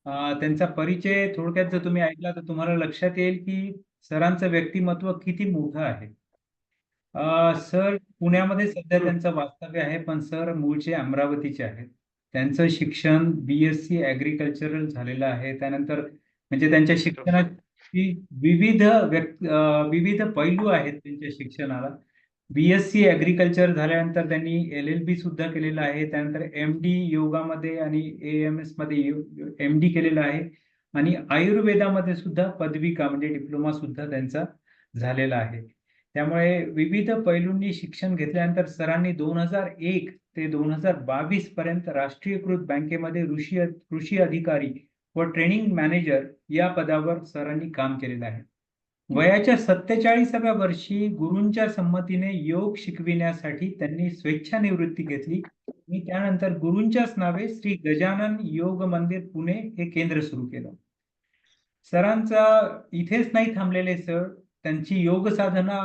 त्यांचा परिचय थोडक्यात जर तुम्ही ऐकला तर तुम्हाला लक्षात येईल की सरांचं व्यक्तिमत्व किती मोठं आहे. सर पुण्यामध्ये सध्या त्यांचं वास्तव्य आहे, पण सर मूळचे अमरावतीचे आहेत. त्यांचं शिक्षण BSc ॲग्रिकल्चरल झालेलं आहे. त्यानंतर म्हणजे त्यांच्या शिक्षणाची विविध पैलू आहेत त्यांच्या शिक्षणाला. BSc ॲग्रिकल्चर झाल्यानंतर त्यांनी LLB सुद्धा केलेलं आहे. त्यानंतर MD योगामध्ये आणि AMS मध्ये MD केलेलं आहे आणि आयुर्वेदामध्ये सुद्धा पदविका म्हणजे डिप्लोमा सुद्धा त्यांचा झालेला आहे. त्यामुळे विविध पैलूंनी शिक्षण घेतल्यानंतर सरांनी 2001 ते 2022 पर्यंत राष्ट्रीयकृत बँकेमध्ये कृषी अधिकारी व ट्रेनिंग मॅनेजर या पदावर सरांनी काम केलेलं आहे. वयाच्या 47व्या वर्षी गुरूंच्या संमतीने योग शिकविण्यासाठी त्यांनी स्वेच्छानिवृत्ती घेतली आणि त्यानंतर गुरूंच्याच नावे श्री गजानन योग मंदिर पुणे हे केंद्र सुरू केलं. सरांचा इथेच नाही थांबलेले सर, त्यांची योग साधना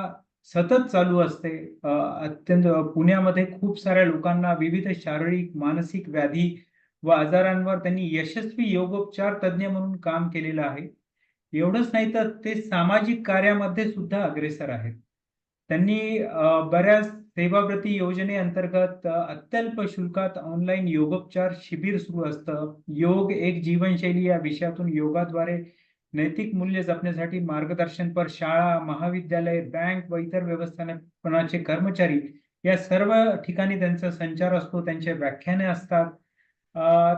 सतत चालू असते. अत्यंत पुण्यामध्ये खूप साऱ्या लोकांना विविध शारीरिक मानसिक व्याधी व आजारांवर त्यांनी यशस्वी योगोपचार तज्ञ म्हणून काम केलेलं आहे. एवढंच नाही तर ते सामाजिक कार्यामध्ये सुद्धा अग्रेसर आहेत. त्यांनी बऱ्याच सेवाव्रती योजनेअंतर्गत अत्यल्प शुल्कात ऑनलाईन योगोपचार शिबिर सुरू असतं. योग एक जीवनशैली या विषयातून योगाद्वारे नैतिक मूल्य जपण्यासाठी मार्गदर्शनपर शाळा, महाविद्यालय, बँक व इतर व्यवस्थापनाचे कर्मचारी या सर्व ठिकाणी त्यांचा संचार असतो. त्यांचे व्याख्याने असतात.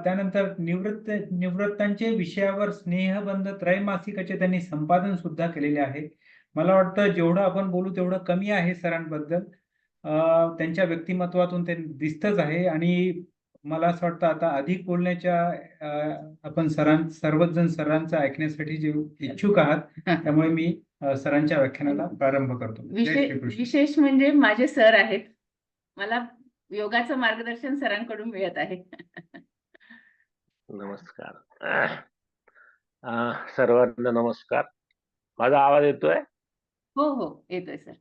त्यानंतर निवृत्तांचे विषयावर स्नेहबंध त्रैमासिकाचे त्यांनी संपादन सुद्धा केलेले आहे. मला वाटतं जेवढं आपण बोलू तेवढं कमी आहे सरांबद्दल. त्यांच्या व्यक्तिमत्वातून ते दिसतच आहे आणि मला असं वाटतं आता अधिक बोलण्याच्या आपण सर्वच जण सरांचं ऐकण्यासाठी जे इच्छुक आहात, त्यामुळे मी सरांच्या व्याख्यानाला प्रारंभ करतो. जय श्रीकृष्ण. विशेष म्हणजे माझे सर आहेत. मला योगाचं मार्गदर्शन सरांकडून मिळत आहे. नमस्कार. सर्वांना नमस्कार. माझा आवाज येतोय? हो येतोय सर.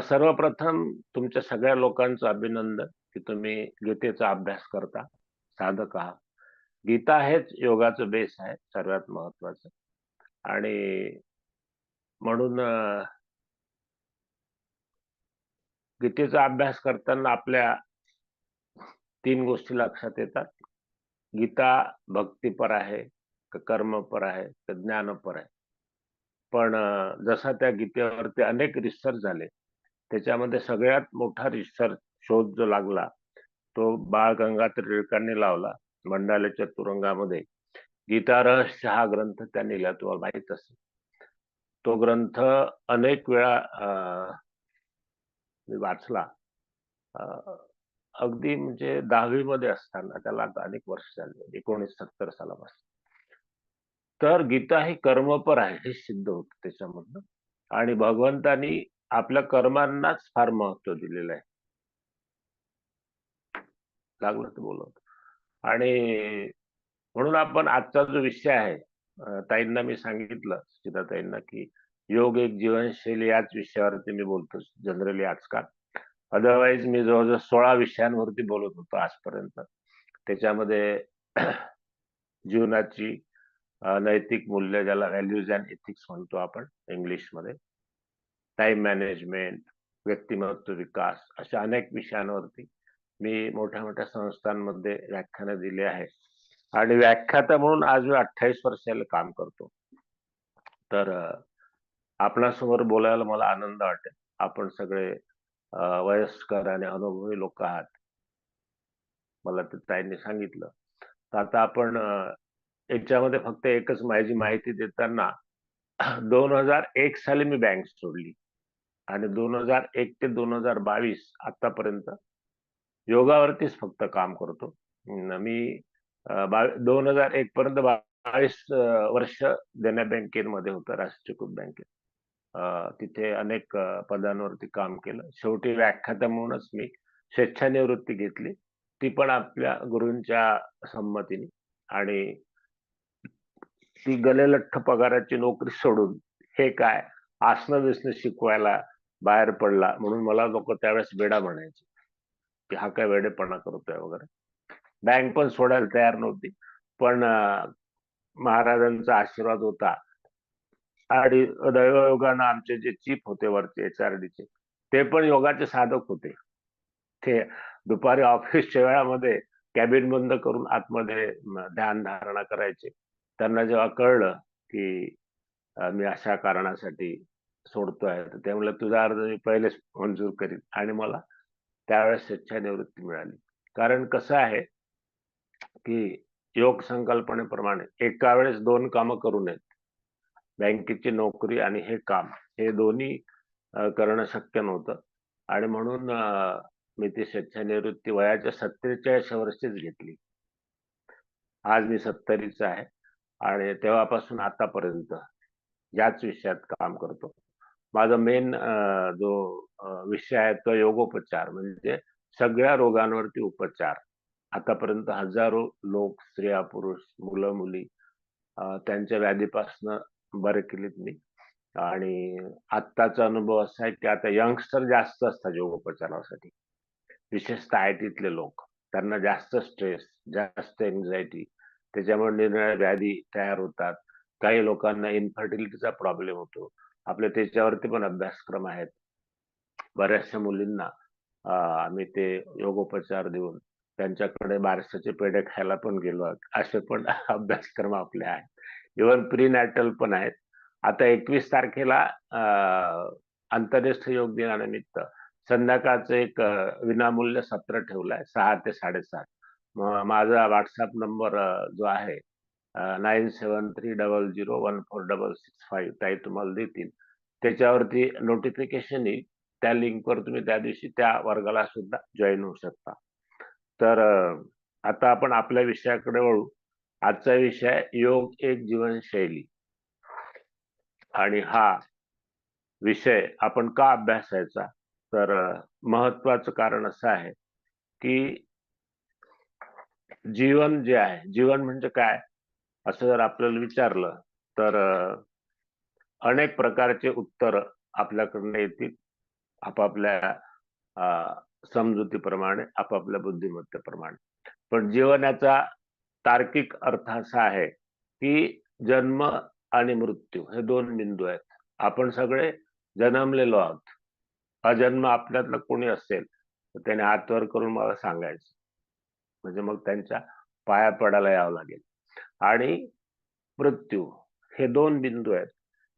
सर्वप्रथम तुमच्या सगळ्या लोकांचं अभिनंदन की तुम्ही गीतेचा अभ्यास करता, साधक आहात. गीता हेच योगाचं बेस आहे सर्वात महत्वाचं. आणि म्हणून गीतेचा अभ्यास करताना आपल्या 3 गोष्टी लक्षात येतात. गीता भक्तीपर आहे, कर्मपर आहे, ज्ञानपर आहे. पण जसा त्या गीतेवरती अनेक रिसर्च झाले, त्याच्यामध्ये सगळ्यात मोठा रिसर्च शोध जो लागला तो बाळ गंगाधर टिळकांनी लावला. मंडालेच्या तुरुंगामध्ये गीता रहस्य हा ग्रंथ त्यांनी लिहिला, तुम्हाला माहित असेल. तो ग्रंथ अनेक वेळा मी वाचला. अगदी म्हणजे 10वी मध्ये असताना, त्याला आता अनेक वर्ष झाले, 1970 सालापासून. तर गीता ही कर्मपर आहे हे सिद्ध होत त्याच्यामधनं. आणि भगवंतानी आपल्या कर्मांनाच फार महत्व दिलेलं आहे. लागलं तर बोलत. आणि म्हणून आपण आजचा जो विषय आहे, ताईंना मी सांगितलं, सीता ताईंना, की योग एक जीवनशैली याच विषयावरती मी बोलतो जनरली आजकाल. अदरवाईज मी जवळजवळ 16 विषयांवरती बोलत होतो आजपर्यंत. त्याच्यामध्ये जीवनाची नैतिक मूल्य, ज्याला व्हॅल्यूज अँड एथिक्स म्हणतो आपण इंग्लिशमध्ये, टाइम मॅनेजमेंट, व्यक्तिमत्व विकास, अशा अनेक विषयांवरती मी मोठ्या मोठ्या संस्थांमध्ये व्याख्यानं दिली आहे. आणि व्याख्याता म्हणून आज मी 28 वर्षाला काम करतो. तर आपणासमोर बोलायला मला आनंद वाटेल. आपण सगळे वयस्कर आणि अनुभवी लोक आहात, मला ते ताईंनी सांगितलं. तर आता आपण याच्यामध्ये फक्त एकच माझी माहिती देताना, 2001 साली मी बँक सोडली आणि 2001 ते 2022 आतापर्यंत योगावरतीच फक्त काम करतो. मी 2001 पर्यंत 22 वर्ष देना बँकेमध्ये होतो, राष्ट्रीयकृत बँकेत. तिथे अनेक पदांवरती काम केलं. शेवटी व्याख्याता म्हणूनच मी स्वेच्छानिवृत्ती घेतली, ती पण आपल्या गुरूंच्या संमतीने. आणि ती गलेलठ्ठ पगाराची नोकरी सोडून हे काय आसनं बिसनं शिकवायला बाहेर पडला, म्हणून मला लोक त्यावेळेस वेडा म्हणायचे की हा काय वेडेपणा करतोय वगैरे. बँक पण सोडायला तयार नव्हती, पण महाराजांचा आशीर्वाद होता. आणि दैवयोगानं आमचे जे चीफ होते वरचे HRD चे, ते पण योगाचे साधक होते. ते दुपारी ऑफिसच्या वेळामध्ये कॅबिन बंद करून आतमध्ये ध्यान धारणा करायचे. त्यांना जेव्हा कळलं की मी अशा कारणासाठी सोडतोय, तर ते म्हणलं तुझा अर्ज मी पहिलेच मंजूर करीन, आणि मला त्यावेळेस स्वेच्छानिवृत्ती मिळाली. कारण कसं आहे की योग संकल्पनेप्रमाणे एका वेळेस 2 कामं करू नयेत. बँकेची नोकरी आणि हे काम, हे दोन्ही करणं शक्य नव्हतं, आणि म्हणून मी ती स्वेच्छानिवृत्ती वयाच्या 47 वर्षीच घेतली. आज मी 70चा आहे आणि तेव्हापासून आतापर्यंत याच विषयात काम करतो. माझा मेन जो विषय आहे तो योगोपचार, म्हणजे सगळ्या रोगांवरती उपचार. आतापर्यंत हजारो लोक, स्त्रिया, पुरुष, मुलं, मुली त्यांच्या व्याधीपासून बरे केलेत मी. आणि आत्ताचा अनुभव असा आहे की आता यंगस्टर जास्त असतात योगोपचारासाठी, विशेषतः IT तले लोक. त्यांना जास्त स्ट्रेस, जास्त एन्झायटी, त्याच्यामुळे निरनिराळ्या व्याधी तयार होतात. काही लोकांना इन्फर्टिलिटीचा प्रॉब्लेम होतो. आपले त्याच्यावरती पण अभ्यासक्रम आहेत. बऱ्याचशा मुलींना आम्ही ते योगोपचार देऊन त्यांच्याकडे बारशाचे पेढे खायला पण गेलो आहोत. असे पण अभ्यासक्रम आपले आहेत. इव्हन प्रीनॅटल पण आहेत. आता 21 तारखेला आंतरराष्ट्रीय योग दिनानिमित्त संध्याकाळचं एक विनामूल्य सत्र ठेवलंय 6 ते 7:30. माझा व्हॉट्सअप नंबर जो आहे 9730014665, ताई तुम्हाला देतील. त्याच्यावरती नोटिफिकेशन येईल. त्या लिंकवर तुम्ही त्या दिवशी त्या वर्गाला सुद्धा जॉईन होऊ शकता. तर आता आपण आपल्या विषयाकडे वळू. आजचा विषय आहे योग एक जीवनशैली. आणि हा विषय आपण का अभ्यासायचा? तर महत्वाचं कारण असं आहे की जीवन जे आहे, जीवन म्हणजे काय असं जर आपल्याला विचारलं तर अनेक प्रकारचे उत्तर आपल्याकडनं येतील, आपापल्या समजुतीप्रमाणे, आपापल्या बुद्धिमत्तेप्रमाणे. पण जीवन याचा तार्किक अर्थ असा आहे की जन्म आणि मृत्यू हे 2 बिंदू आहेत. आपण सगळे जन्मलेलो आहोत. अजन्म आपल्यातलं कोणी असेल तर त्याने हात वर करून मला सांगायचं, म्हणजे मग त्यांच्या पाया पडायला यावं लागेल. आणि मृत्यू हे 2 बिंदू आहेत.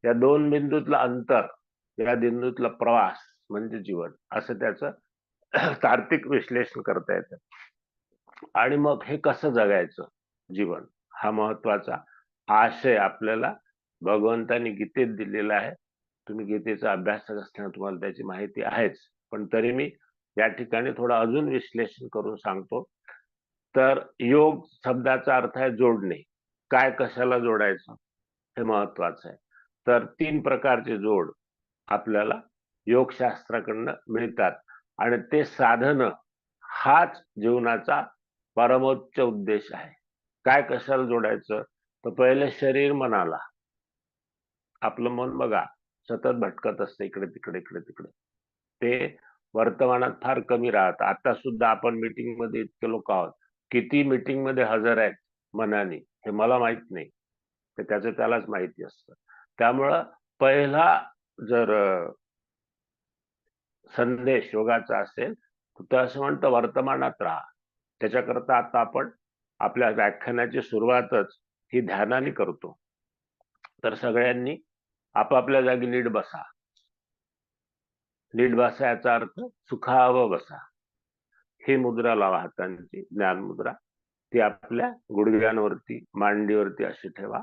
या 2 बिंदूतलं अंतर, या बिंदूतला प्रवास म्हणजे जीवन, असं त्याचं तार्किक विश्लेषण करता येतं. आणि मग हे कसं जगायचं जीवन, हा महत्वाचा आशय आपल्याला भगवंतांनी गीतेत दिलेला आहे. तुम्ही गीतेचा अभ्यास असताना तुम्हाला त्याची माहिती आहेच, पण तरी मी या ठिकाणी थोडं अजून विश्लेषण करून सांगतो. तर योग शब्दाचा अर्थ आहे जोडणे. काय कशाला जोडायचं हे महत्वाचं आहे. तर 3 प्रकारचे जोड आपल्याला योगशास्त्राकडनं मिळतात, आणि ते साधन हाच जीवनाचा परमोच्च उद्देश आहे. काय कशाला जोडायचं? तर पहिले शरीर मनाला. आपलं मन बघा सतत भटकत असतं इकडे तिकडे इकडे तिकडे. ते वर्तमानात फार कमी राहतं. आता सुद्धा आपण मीटिंग मध्ये इतके लोक आहोत, किती मीटिंग मध्ये हजर आहेत मनाने हे मला माहित नाही, तर त्याचं त्यालाच माहिती असतं. त्यामुळं पहिला जर संदेश योगाचा असेल तर असं म्हणतं वर्तमानात राहा. त्याच्याकरता आता आपण आपल्या व्याख्यानाची सुरुवातच ही ध्यानाने करतो. तर सगळ्यांनी आपापल्या जागी नीट बसा. नीट बसा याचा अर्थ सुखावं बसा. ही मुद्रा लावा, हातांची ज्ञान मुद्रा. ती आपल्या गुडघ्यांवरती, मांडीवरती अशी ठेवा.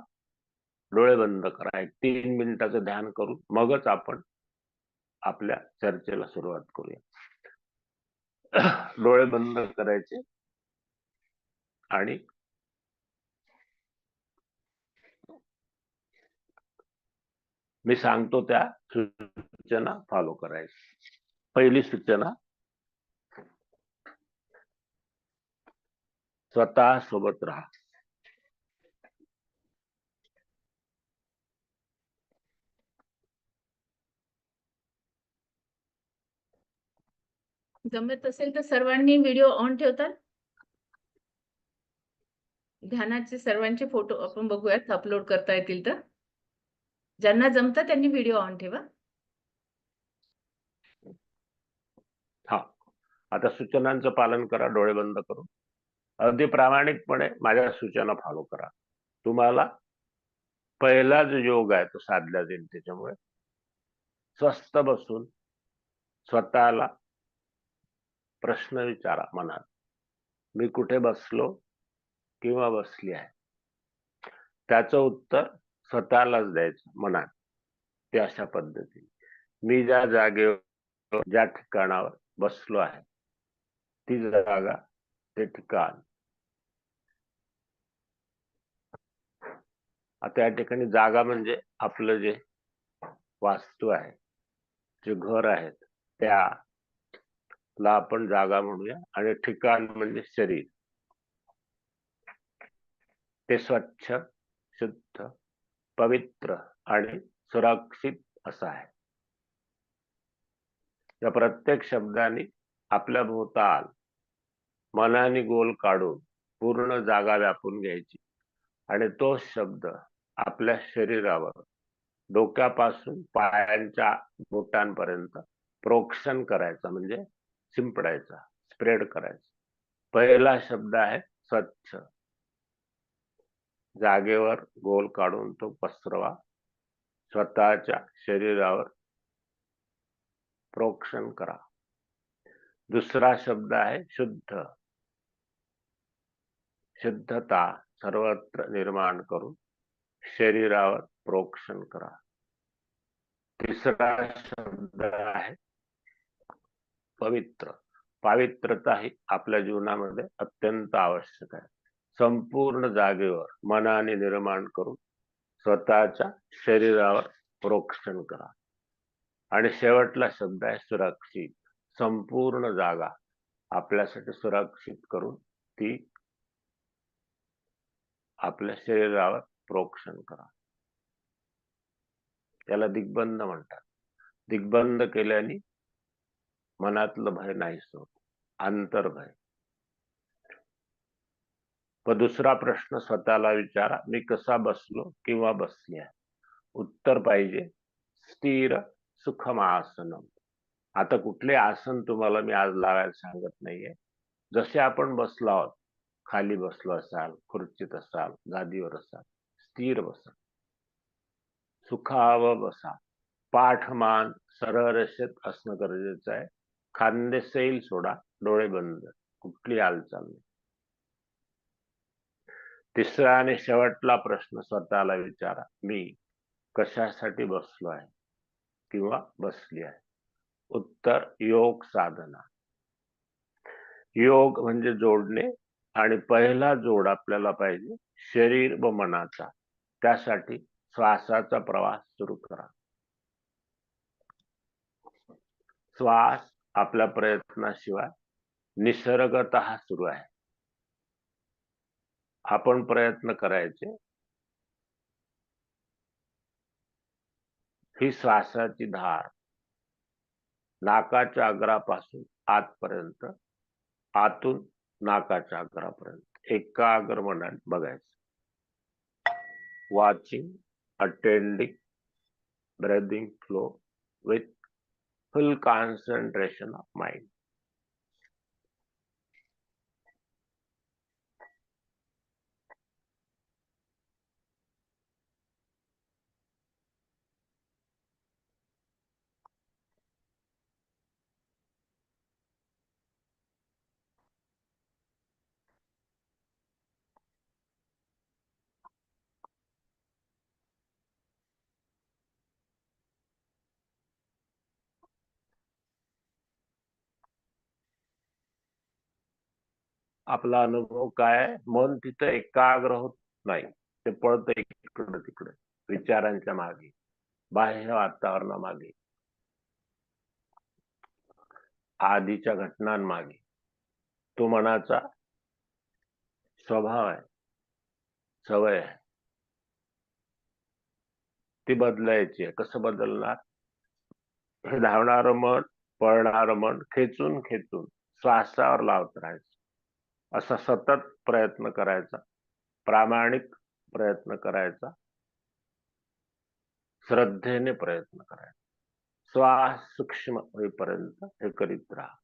डोळे बंद करा. 3 मिनिटाचं ध्यान करून मगच आपण आपल्या चर्चेला सुरुवात करूया. डोळे बंद करायचे आणि मी सांगतो त्या सूचना फॉलो करायची. पहिली सूचना, स्वतः सोबत राहा. जमत असेल तर सर्वांनी व्हिडिओ ऑन ठेवतात. ध्यानाचे सर्वांचे फोटो आपण बघूयात, अपलोड करता येतील तर. ज्यांना जमतं त्यांनी व्हिडिओ ऑन ठेवा. हा, आता सूचनांचं पालन करा, डोळे बंद करून. अगदी प्रामाणिकपणे माझ्या सूचना फॉलो करा. तुम्हाला पहिला जो योग आहे तो साधला जाईल. त्याच्यामुळे स्वस्थ बसून स्वतःला प्रश्न विचारा मनात, मी कुठे बसलो किंवा बसली आहे. त्याचं उत्तर स्वतःलाच द्यायचं मनात. ते अशा पद्धतीने, मी ज्या जागेवर ज्या ठिकाणावर बसलो आहे ती जागा, ते ठिकाण. आता या ठिकाणी जागा म्हणजे आपलं जे वास्तू आहे, जे घर आहेत, त्याला आपण जागा म्हणूया. आणि ठिकाण म्हणजे शरीर. ते स्वच्छ, शुद्ध, पवित्र आणि सुरक्षित असं आहे. या प्रत्येक शब्दाने आपल्या भोवताल मनाने गोल काढून पूर्ण जागा व्यापून घ्यायची आणि तो शब्द आपल्या शरीरावर, डोक्यापासून पायांच्या बोटांपर्यंत प्रोक्षण करायचा, म्हणजे शिंपडायचा, स्प्रेड करायचा. पहिला शब्द आहे स्वच्छ. जागेवर गोल काढून तो पसरवा, स्वतःच्या शरीरावर प्रोक्षण करा. दुसरा शब्द आहे शुद्ध. शुद्धता सर्वत्र निर्माण करून शरीरावर प्रोक्षण करा. तिसरा शब्द आहे पवित्र. पवित्रता ही आपल्या जीवनामध्ये अत्यंत आवश्यक आहे. संपूर्ण जागेवर मनाने निर्माण करून स्वतःच्या शरीरावर प्रोक्षण करा. आणि शेवटला शब्द आहे सुरक्षित. संपूर्ण जागा आपल्यासाठी सुरक्षित करून ती आपल्या शरीरावर प्रोक्षण करा. याला दिग्बंध म्हणतात. दिग्बंध केल्याने मनातलं भय नाहीस होत, अंतर्भय. व दुसरा प्रश्न स्वतःला विचारा, मी कसा बसलो किंवा बसली आहे. उत्तर पाहिजे स्थिर सुखम आसनम. आता कुठले आसन तुम्हाला मी आज लावायला सांगत नाहीये. जसे आपण बसलो आहोत, खाली बसलो असाल, खुर्चीत असाल, गादीवर असाल, स्थिर बसा, सुखावं बसा. पाठमान सरळ रेषेत असणं गरजेचं आहे. खांदे सैल सोडा, डोळे बंद, कुठली हालचाल नाही. तिसरा आणि शेवटला प्रश्न स्वतःला विचारा, मी कशासाठी बसलो आहे किंवा बसली आहे. उत्तर योग साधना. योग म्हणजे जोडणे, आणि पहिला जोड आपल्याला पाहिजे शरीर व मनाचा. त्यासाठी श्वासाचा प्रवास सुरू करा. श्वास आपल्या प्रयत्नाशिवाय निसर्गतः सुरू आहे. आपण प्रयत्न करायचे. ही श्वासाची धार नाकाच्या अग्रापासून आतपर्यंत, आतून नाकाच्या अग्रापर्यंत एकाग्र मनाने बघायचं. Watching, attending breathing flow with full concentration of mind. आपला अनुभव काय, मन तिथं एकाग्र होत नाही. ते पळत इकडे तिकडे, विचारांच्या मागे, बाह्य वातावरणामागे, आधीच्या घटनांमागे. तो मनाचा स्वभाव आहे, सवय आहे. ती बदलायची आहे. कसं बदलणार? हे धावणारं मन, पळणारं मन खेचून खेचून श्वासावर लावत राहायचं. असा सतत प्रयत्न करायचा. प्रामाणिक प्रयत्न करायचा, श्रद्धेने प्रयत्न करायचा, श्वास सूक्ष्म होईपर्यंत हे करीत राहा.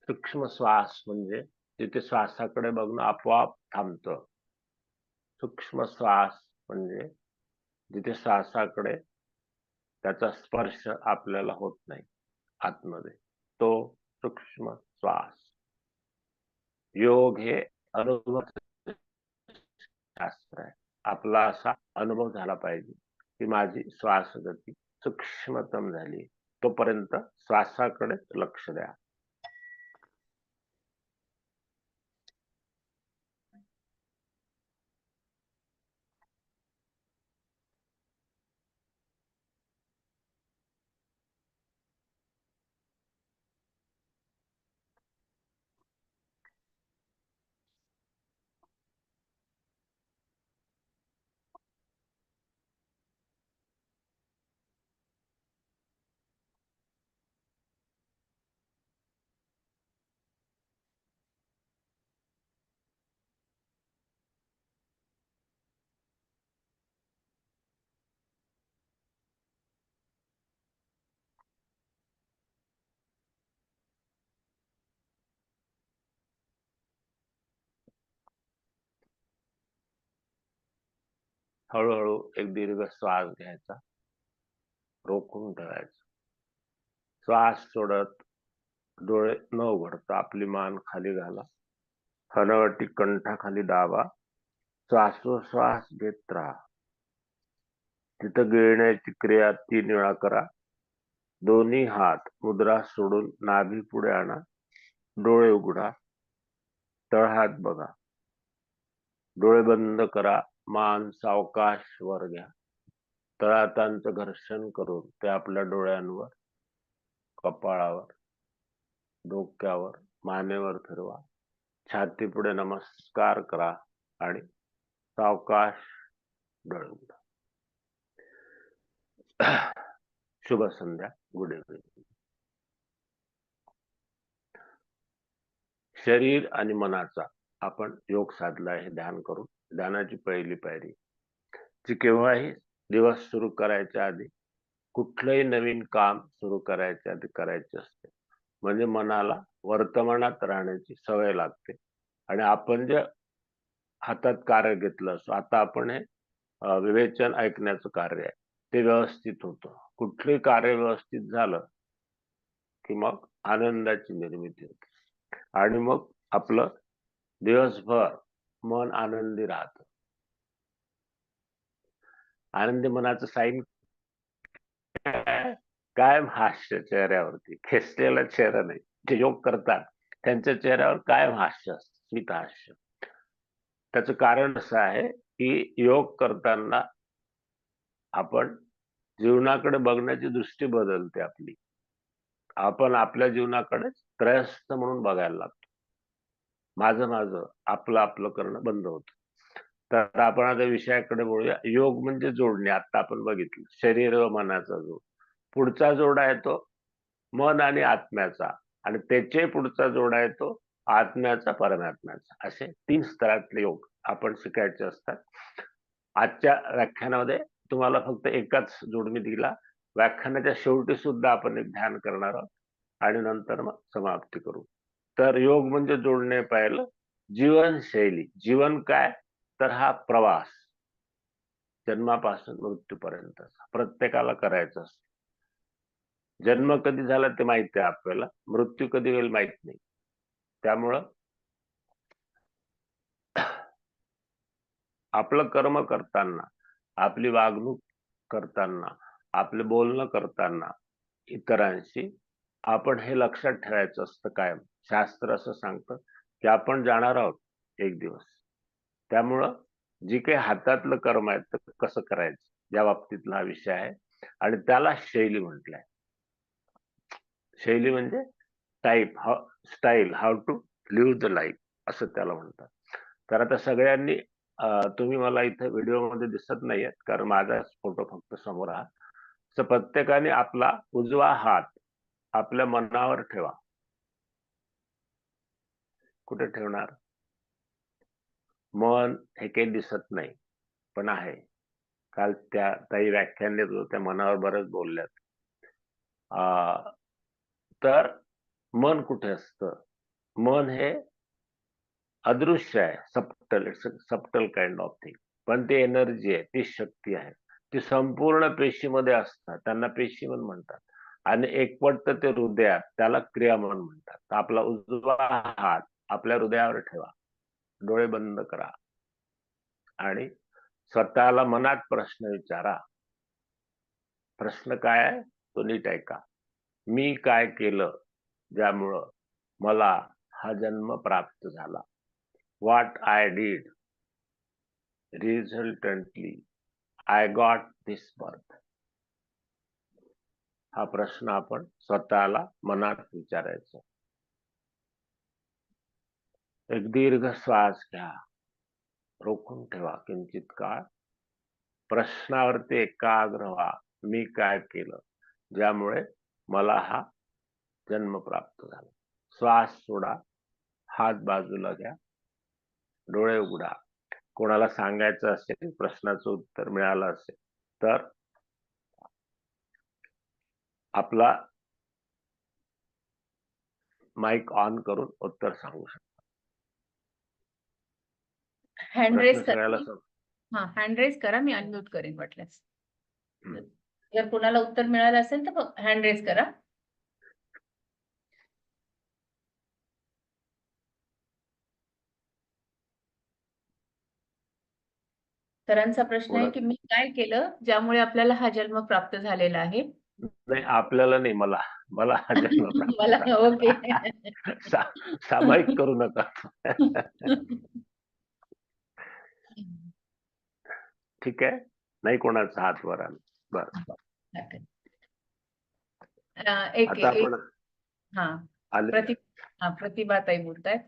सूक्ष्म श्वास म्हणजे तिथे श्वासाकडे बघणं आपोआप थांबतं. सूक्ष्म श्वास म्हणजे जिथे श्वासाकडे त्याचा स्पर्श आपल्याला होत नाही आतमध्ये, तो सूक्ष्म श्वास. योग हे अनुभव शास्त्र आहे. आपला असा अनुभव झाला पाहिजे की माझी श्वासगती सूक्ष्मतम झाली, तोपर्यंत श्वासाकडे लक्ष द्या. हळूहळू एक दीर्घ श्वास घ्यायचा, रोखून ठेवायचा. श्वास सोडत डोळे न उघडता आपली मान खाली घाला, हनवटी कंठाखाली दाबा, श्वासोश्वास घेत राहा. तिथं गिळण्याची क्रिया 3 वेळा करा. दोन्ही हात मुद्रा सोडून नाभी पुढे आणा, डोळे उघडा, तळहात बघा, डोळे बंद करा, मान सावकाश वर घ्या. तळहातांचं घर्षण करून ते आपल्या डोळ्यांवर, कपाळावर, डोक्यावर, मानेवर फिरवा. छाती पुढे नमस्कार करा आणि सावकाश डोळे उघडा. शुभ संध्या. Good evening. शरीर आणि मनाचा आपण योग साधला आहे ध्यान करून. ध्यानाची पहिली पायरी जी केव्हाही दिवस सुरू करायच्या आधी, कुठलंही नवीन काम सुरू करायच्या आधी करायचे असते. म्हणजे मनाला वर्तमानात राहण्याची सवय लागते आणि आपण जे हातात कार्य घेतलं असो, आता आपण हे विवेचन ऐकण्याचं कार्य आहे, ते व्यवस्थित होतं. कुठलंही कार्य व्यवस्थित झालं की मग आनंदाची निर्मिती होते आणि मग आपलं दिवसभर मन आनंदी राहतं. आनंदी मनाचं साईन कायम हास्य चेहऱ्यावरती, खेचलेला चेहरा नाही. जे योग करतात त्यांच्या चेहऱ्यावर कायम हास्य असतं, स्मित हास्य. त्याचं कारण असं आहे की योग करताना आपण जीवनाकडे बघण्याची दृष्टी बदलते आपली. आपण आपल्या जीवनाकडे त्रयस्थ म्हणून बघायला लागतो. माझं आपलं आपलं करणं बंद होतं. तर आपण आता विषयाकडे बोलूया. योग म्हणजे जोडणे. आता आपण बघितलं शरीर व मनाचा जोड. पुढचा जोड आहे तो मन आणि आत्म्याचा, आणि त्याचे पुढचा जोड आहे तो आत्म्याचा परमात्म्याचा. असे 3 स्तरातले योग आपण शिकायचे असतात. आजच्या व्याख्यानामध्ये तुम्हाला फक्त एकच जोड मी दिला. व्याख्यानाच्या शेवटी सुद्धा आपण एक ध्यान करणार आहोत आणि नंतर मग समाप्ती करू. तर योग म्हणजे जोडणे पाहिलं. जीवनशैली, जीवन काय तर हा प्रवास जन्मापासून मृत्यूपर्यंतचा प्रत्येकाला करायचा असतो. जन्म कधी झाला ते माहिती आहे आपल्याला, मृत्यू कधी होईल माहित नाही. त्यामुळं आपलं कर्म करताना, आपली वागणूक करताना, आपलं बोलणं करताना इतरांशी आपण हे लक्षात ठेवायचं असतं कायम. शास्त्र असं सांगतं की आपण जाणार आहोत एक दिवस. त्यामुळं जी काही हातातलं कर्म आहे तर कसं करायचं या बाबतीतला हा विषय आहे आणि त्याला शैली म्हटलंय. शैली म्हणजे type, style, how to live the life असं त्याला म्हणतात. तर आता सगळ्यांनी तुम्ही मला इथे व्हिडिओमध्ये दिसत नाहीयेत कारण माझा फोटो फक्त समोर आहे. तर प्रत्येकाने आपला उजवा हात आपल्या मनावर ठेवा. कुठे ठेवणार? मन हे काही दिसत नाही पण आहे. काल त्या ताई व्याख्यान देत होत्या, मनावर बरंच बोलल्यात. तर मन कुठे असतं? मन हे अदृश्य आहे, सबटल काइंड ऑफ थिंग. पण ती एनर्जी आहे, ती शक्ती आहे, ती संपूर्ण पेशीमध्ये असतात, त्यांना पेशीमन म्हणतात. आणि एकवटतं ते हृदयात, त्याला क्रियामन म्हणतात. तर आपला उजवा हात आपल्या हृदयावर ठेवा, डोळे बंद करा आणि स्वतःला मनात प्रश्न विचारा. प्रश्न काय आहे तो नीट ऐका. मी काय केलं ज्यामुळं मला हा जन्म प्राप्त झाला? What I did resultantly I got this birth. हा प्रश्न आपण स्वतःला मनात विचारायचा. एक दीर्घ श्वास घ्या, रोखून ठेवा किंचित काळ. प्रश्नावरती एकाग्र व्हा. मी काय केलं ज्यामुळे मला हा जन्म प्राप्त झाला? श्वास सोडा, हात बाजूला घ्या, डोळे उघडा. कोणाला सांगायचं असेल, प्रश्नाचं उत्तर मिळालं असेल तर आपला माईक ऑन करून उत्तर सांगू शकता. हँड रेस प्रश्न सगळ्याला करा. हँड रेस करा, मी अनम्यूट करेन वाटल्यास. हम्म. जर कुणाला उत्तर मिळालं असेल तर हँड रेस करा. सरांचा प्रश्न आहे की मी काय केलं ज्यामुळे आपल्याला हा जन्म प्राप्त झालेला आहे? नाही, आपल्याला नाही, मला मला हा जन्म प्राप्त मला झाला. ओके. सामायिक करू नका. ठीक आहे, नाही कोणाचा हात वर आला. बरं, एक आता आपण हा आले. प्रतिभा ताई बोलतायत.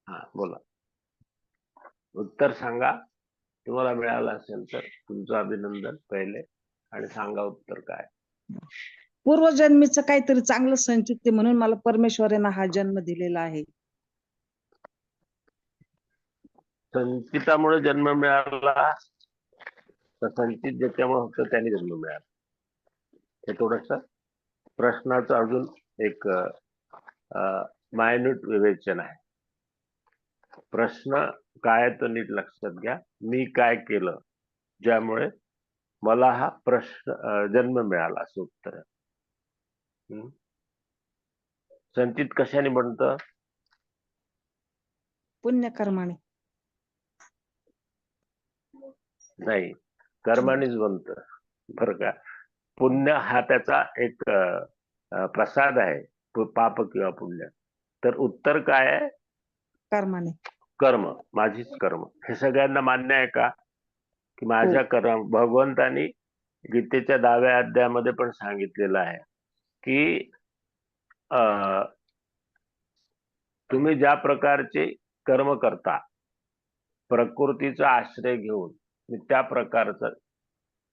हा, बोला. उत्तर सांगा. तुम्हाला मिळालं असेल तर तुमचं अभिनंदन पहिले, आणि सांगा उत्तर काय. पूर्वजन्मीचं काहीतरी चांगलं संचित आहे म्हणून मला परमेश्वराने हा जन्म दिलेला आहे. संचितामुळे जन्म मिळाला तर संचित ज्याच्यामुळे होतं त्याने जन्म मिळाला? हे थोडस प्रश्नाचं अजून एक मायन्यूट विवेचन आहे. प्रश्न काय तो नीट लक्षात घ्या. मी काय केलं ज्यामुळे मला हा प्रश्न जन्म मिळाला असं उत्तर आहे. संचित कशाने बनतं? पुण्यकर्माने. नाही, कर्मानेच बनतं बरं का. पुण्य हा त्याचा एक प्रसाद आहे, पाप किंवा पुण्य. तर उत्तर काय आहे? कर्माने. कर्म, माझीच कर्म. हे सगळ्यांना मान्य आहे का की माझ्या कर्म? भगवंतानी गीतेच्या 10व्या अध्यायामध्ये पण सांगितलेलं आहे की तुम्ही ज्या प्रकारचे कर्म करता, प्रकृतीचा आश्रय घेऊन मी त्या प्रकारचा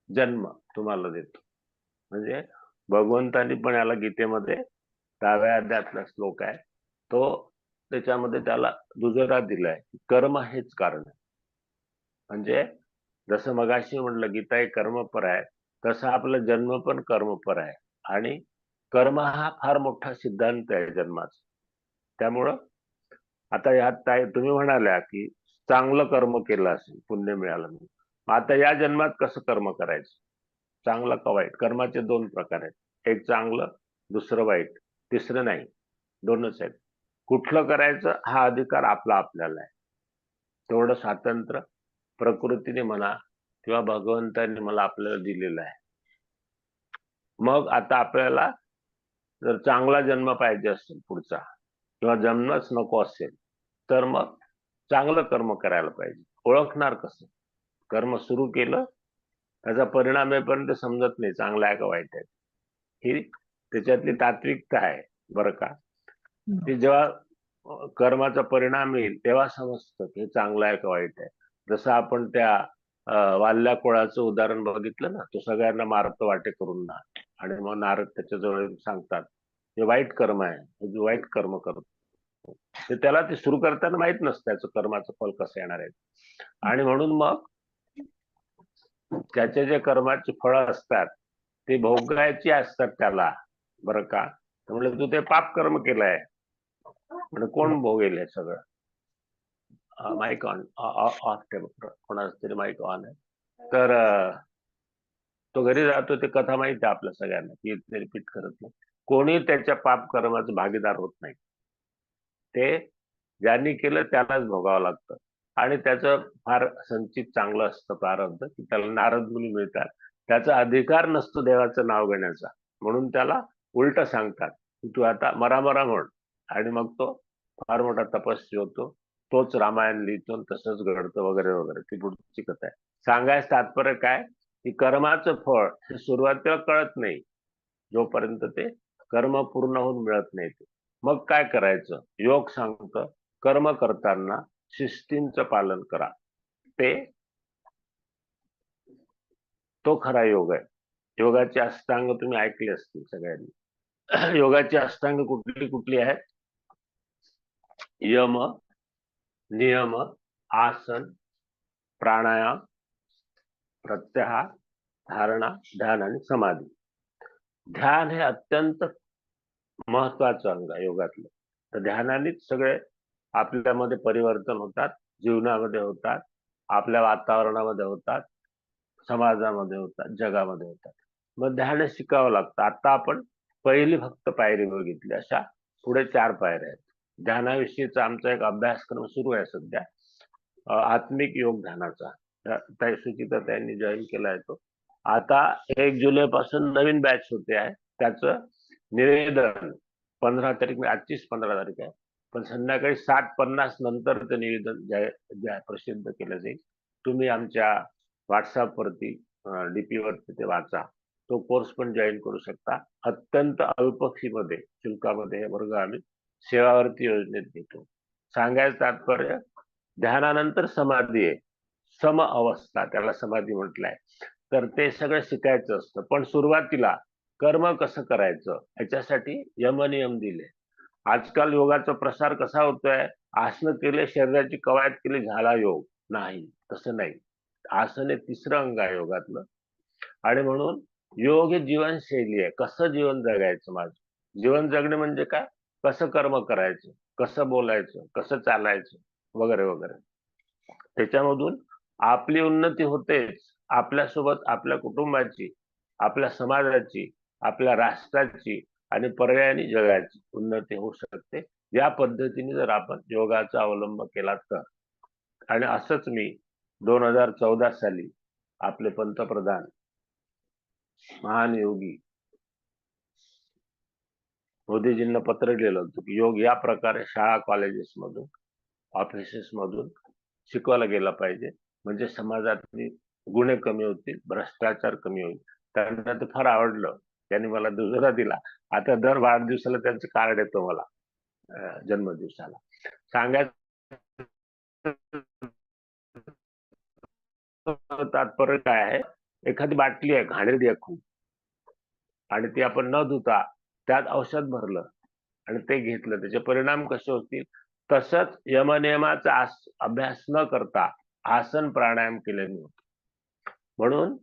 जन्म तुम्हाला देतो. म्हणजे भगवंतानी पण याला गीतेमध्ये 10व्या अध्यायातला श्लोक आहे तो, त्याच्यामध्ये त्याला दुजोरा दिलाय. कर्म हेच कारण आहे. म्हणजे जसं मगाशी म्हटलं गीता एक कर्मपर आहे, तसं आपला जन्म पण कर्मपर आहे. आणि कर्म हा फार मोठा सिद्धांत आहे जन्माचा. त्यामुळं आता यात तुम्ही म्हणाल्या की चांगलं कर्म केलं असेल, पुण्य मिळालं नाही, आता या जन्मात कसं कर्म करायचं? चांगलं का वाईट? कर्माचे 2 प्रकार आहेत, एक चांगलं, दुसरं वाईट, तिसरं नाही, 2च आहेत. कुठलं करायचं हा अधिकार आपल्याला आहे. तेवढं स्वातंत्र्य प्रकृतीने म्हणा किंवा भगवंताने मला आपल्याला दिलेलं आहे. मग आता आपल्याला जर चांगला जन्म पाहिजे असेल पुढचा, किंवा जन्मच नको असेल, तर मग चांगलं कर्म करायला पाहिजे. ओळखणार कसं? कर्म सुरू केलं, त्याचा परिणाम येईपर्यंत समजत नाही चांगला आहे का वाईट आहे. ही त्याच्यातली तात्विकता आहे बरं का. ते जेव्हा कर्माचा परिणाम येईल तेव्हा समजतं की हे चांगलं आहे का वाईट आहे. जसं आपण त्या वाल्ल्या कोळाचं उदाहरण बघितलं ना, तो सगळ्यांना मारतो वाटे करून ना, आणि मग नारद त्याच्याजवळ येऊन सांगतात हे वाईट कर्म आहे, हे जे वाईट कर्म करतो ते त्याला ते सुरू करताना माहित नसतं त्याचं कर्माचं फल कसं येणार आहे. आणि म्हणून मग त्याचे जे कर्माची फळं असतात ते भोगायची असतात त्याला बरं का. तर म्हणलं तू ते पाप कर्म केलंय, म्हणजे कोण भोगेल हे सगळं. माईक ऑन ऑफ टेबल, कोणाचं तरी माईक ऑन आहे. तर तो घरी जातो, ते कथा माहिती आहे आपल्या सगळ्यांना, की रिपीट करत नाही. कोणी त्याच्या पाप कर्माचं भागीदार होत नाही. ते ज्यांनी केलं त्यालाच भोगावं लागतं. आणि त्याचं फार संचित चांगलं असतं प्रारब्ध, की त्याला नारद मुनी मिळतात. त्याचा अधिकार नसतो देवाचं नाव घेण्याचा, म्हणून त्याला उलट सांगतात की तू आता मरा म्हण. आणि मग तो फार मोठा तपस्वी होतो, तोच रामायण लिहितो, तसंच घडतं वगैरे वगैरे. ती पुढची कथा आहे. सांगायचं तात्पर्य काय, की कर्माचं फळ हे सुरुवातीला कळत नाही, जोपर्यंत ते कर्म पूर्ण होऊन मिळत नाही. मग काय करायचं, योग सांगतं कर्म करताना शिस्तींचं पालन करा. तो खरा योग आहे. योगाचे अष्टांग तुम्ही ऐकले असतील सगळ्यांनी. योगाची अष्टांग कुठली कुठली आहेत? यम, नियम, आसन, प्राणायाम, प्रत्याहार, धारणा, ध्यान आणि समाधी. ध्यान हे अत्यंत महत्वाचं अंग आहे योगातलं. तर ध्यानानेच सगळे आपल्यामध्ये परिवर्तन होतात, जीवनामध्ये होतात, आपल्या वातावरणामध्ये होतात, समाजामध्ये होतात, जगामध्ये होतात. मग ध्यान शिकावं लागतं. आता आपण पहिली फक्त पायरी बघितली, अशा पुढे 4 पायऱ्या आहेत. ध्यानाविषयीचा आमचा एक अभ्यासक्रम सुरू आहे सध्या, आत्मिक योग ध्यानाचा. सुचिता त्यांनी जॉईन केलाय तो. आता 1 जुलै पासून नवीन बॅच होते आहे. त्याचं निवेदन 15 तारीख, आजचीच 15 तारीख आहे, पण संध्याकाळी 7:50 नंतर ते निवेदन प्रसिद्ध केलं जाईल. तुम्ही आमच्या व्हॉट्सअप वरती डीपी वरती ते वाचा. तो कोर्स पण जॉईन करू शकता. अत्यंत अल्प फी मध्ये, शुल्कामध्ये हे वर्ग आम्ही सेवावर्ती योजनेत घेतो. सांगायचं तात्पर्य, ध्यानानंतर समाधी आहे, सम अवस्था त्याला समाधी म्हटलंय. तर ते सगळं शिकायचं असतं. पण सुरुवातीला कर्म कसं करायचं याच्यासाठी यमनियम दिले. आजकाल योगाचा प्रसार कसा होतोय, आसनं केले, शरीराची कवायत केली, झाला योग. नाही, तसं नाही. आसन हे तिसरं अंग आहे योगातलं. आणि म्हणून योग हे जीवनशैली आहे. कसं जीवन जगायचं माझं. जीवन जगणे म्हणजे काय, कसं कर्म करायचं, कसं बोलायचं, कसं चालायचं वगैरे वगैरे. त्याच्यामधून आपली उन्नती होतेच, आपल्यासोबत आपल्या कुटुंबाची, आपल्या समाजाची, आपल्या राष्ट्राची आणि पर्यायाने जगाची उन्नती होऊ शकते, या पद्धतीने जर आपण योगाचा अवलंब केला तर. आणि असंच मी 2014 साली आपले पंतप्रधान, महान योगी मोदीजींना पत्र लिहिलं होतं की योग या प्रकारे शाळा, कॉलेजेस मधून, ऑफिसेस मधून शिकवला गेला पाहिजे, म्हणजे समाजातली गुन्हे कमी होतील, भ्रष्टाचार कमी होईल. त्यांना ते फार आवडलं. त्यांनी मला दुजोरा दिला. आता दर वाढदिवसाला त्यांचं कार्ड येतो मला, जन्मदिवसाला. सांगायचं तात्पर्य काय आहे, एखादी बाटली आहे, घाणेरडी आहे खूप, आणि ती आपण न धुता त्यात औषध भरलं आणि ते घेतलं, त्याचे परिणाम कसे होतील. तसंच यमनियमाचा अभ्यास न करता आसन प्राणायाम केल्याने होतो. म्हणून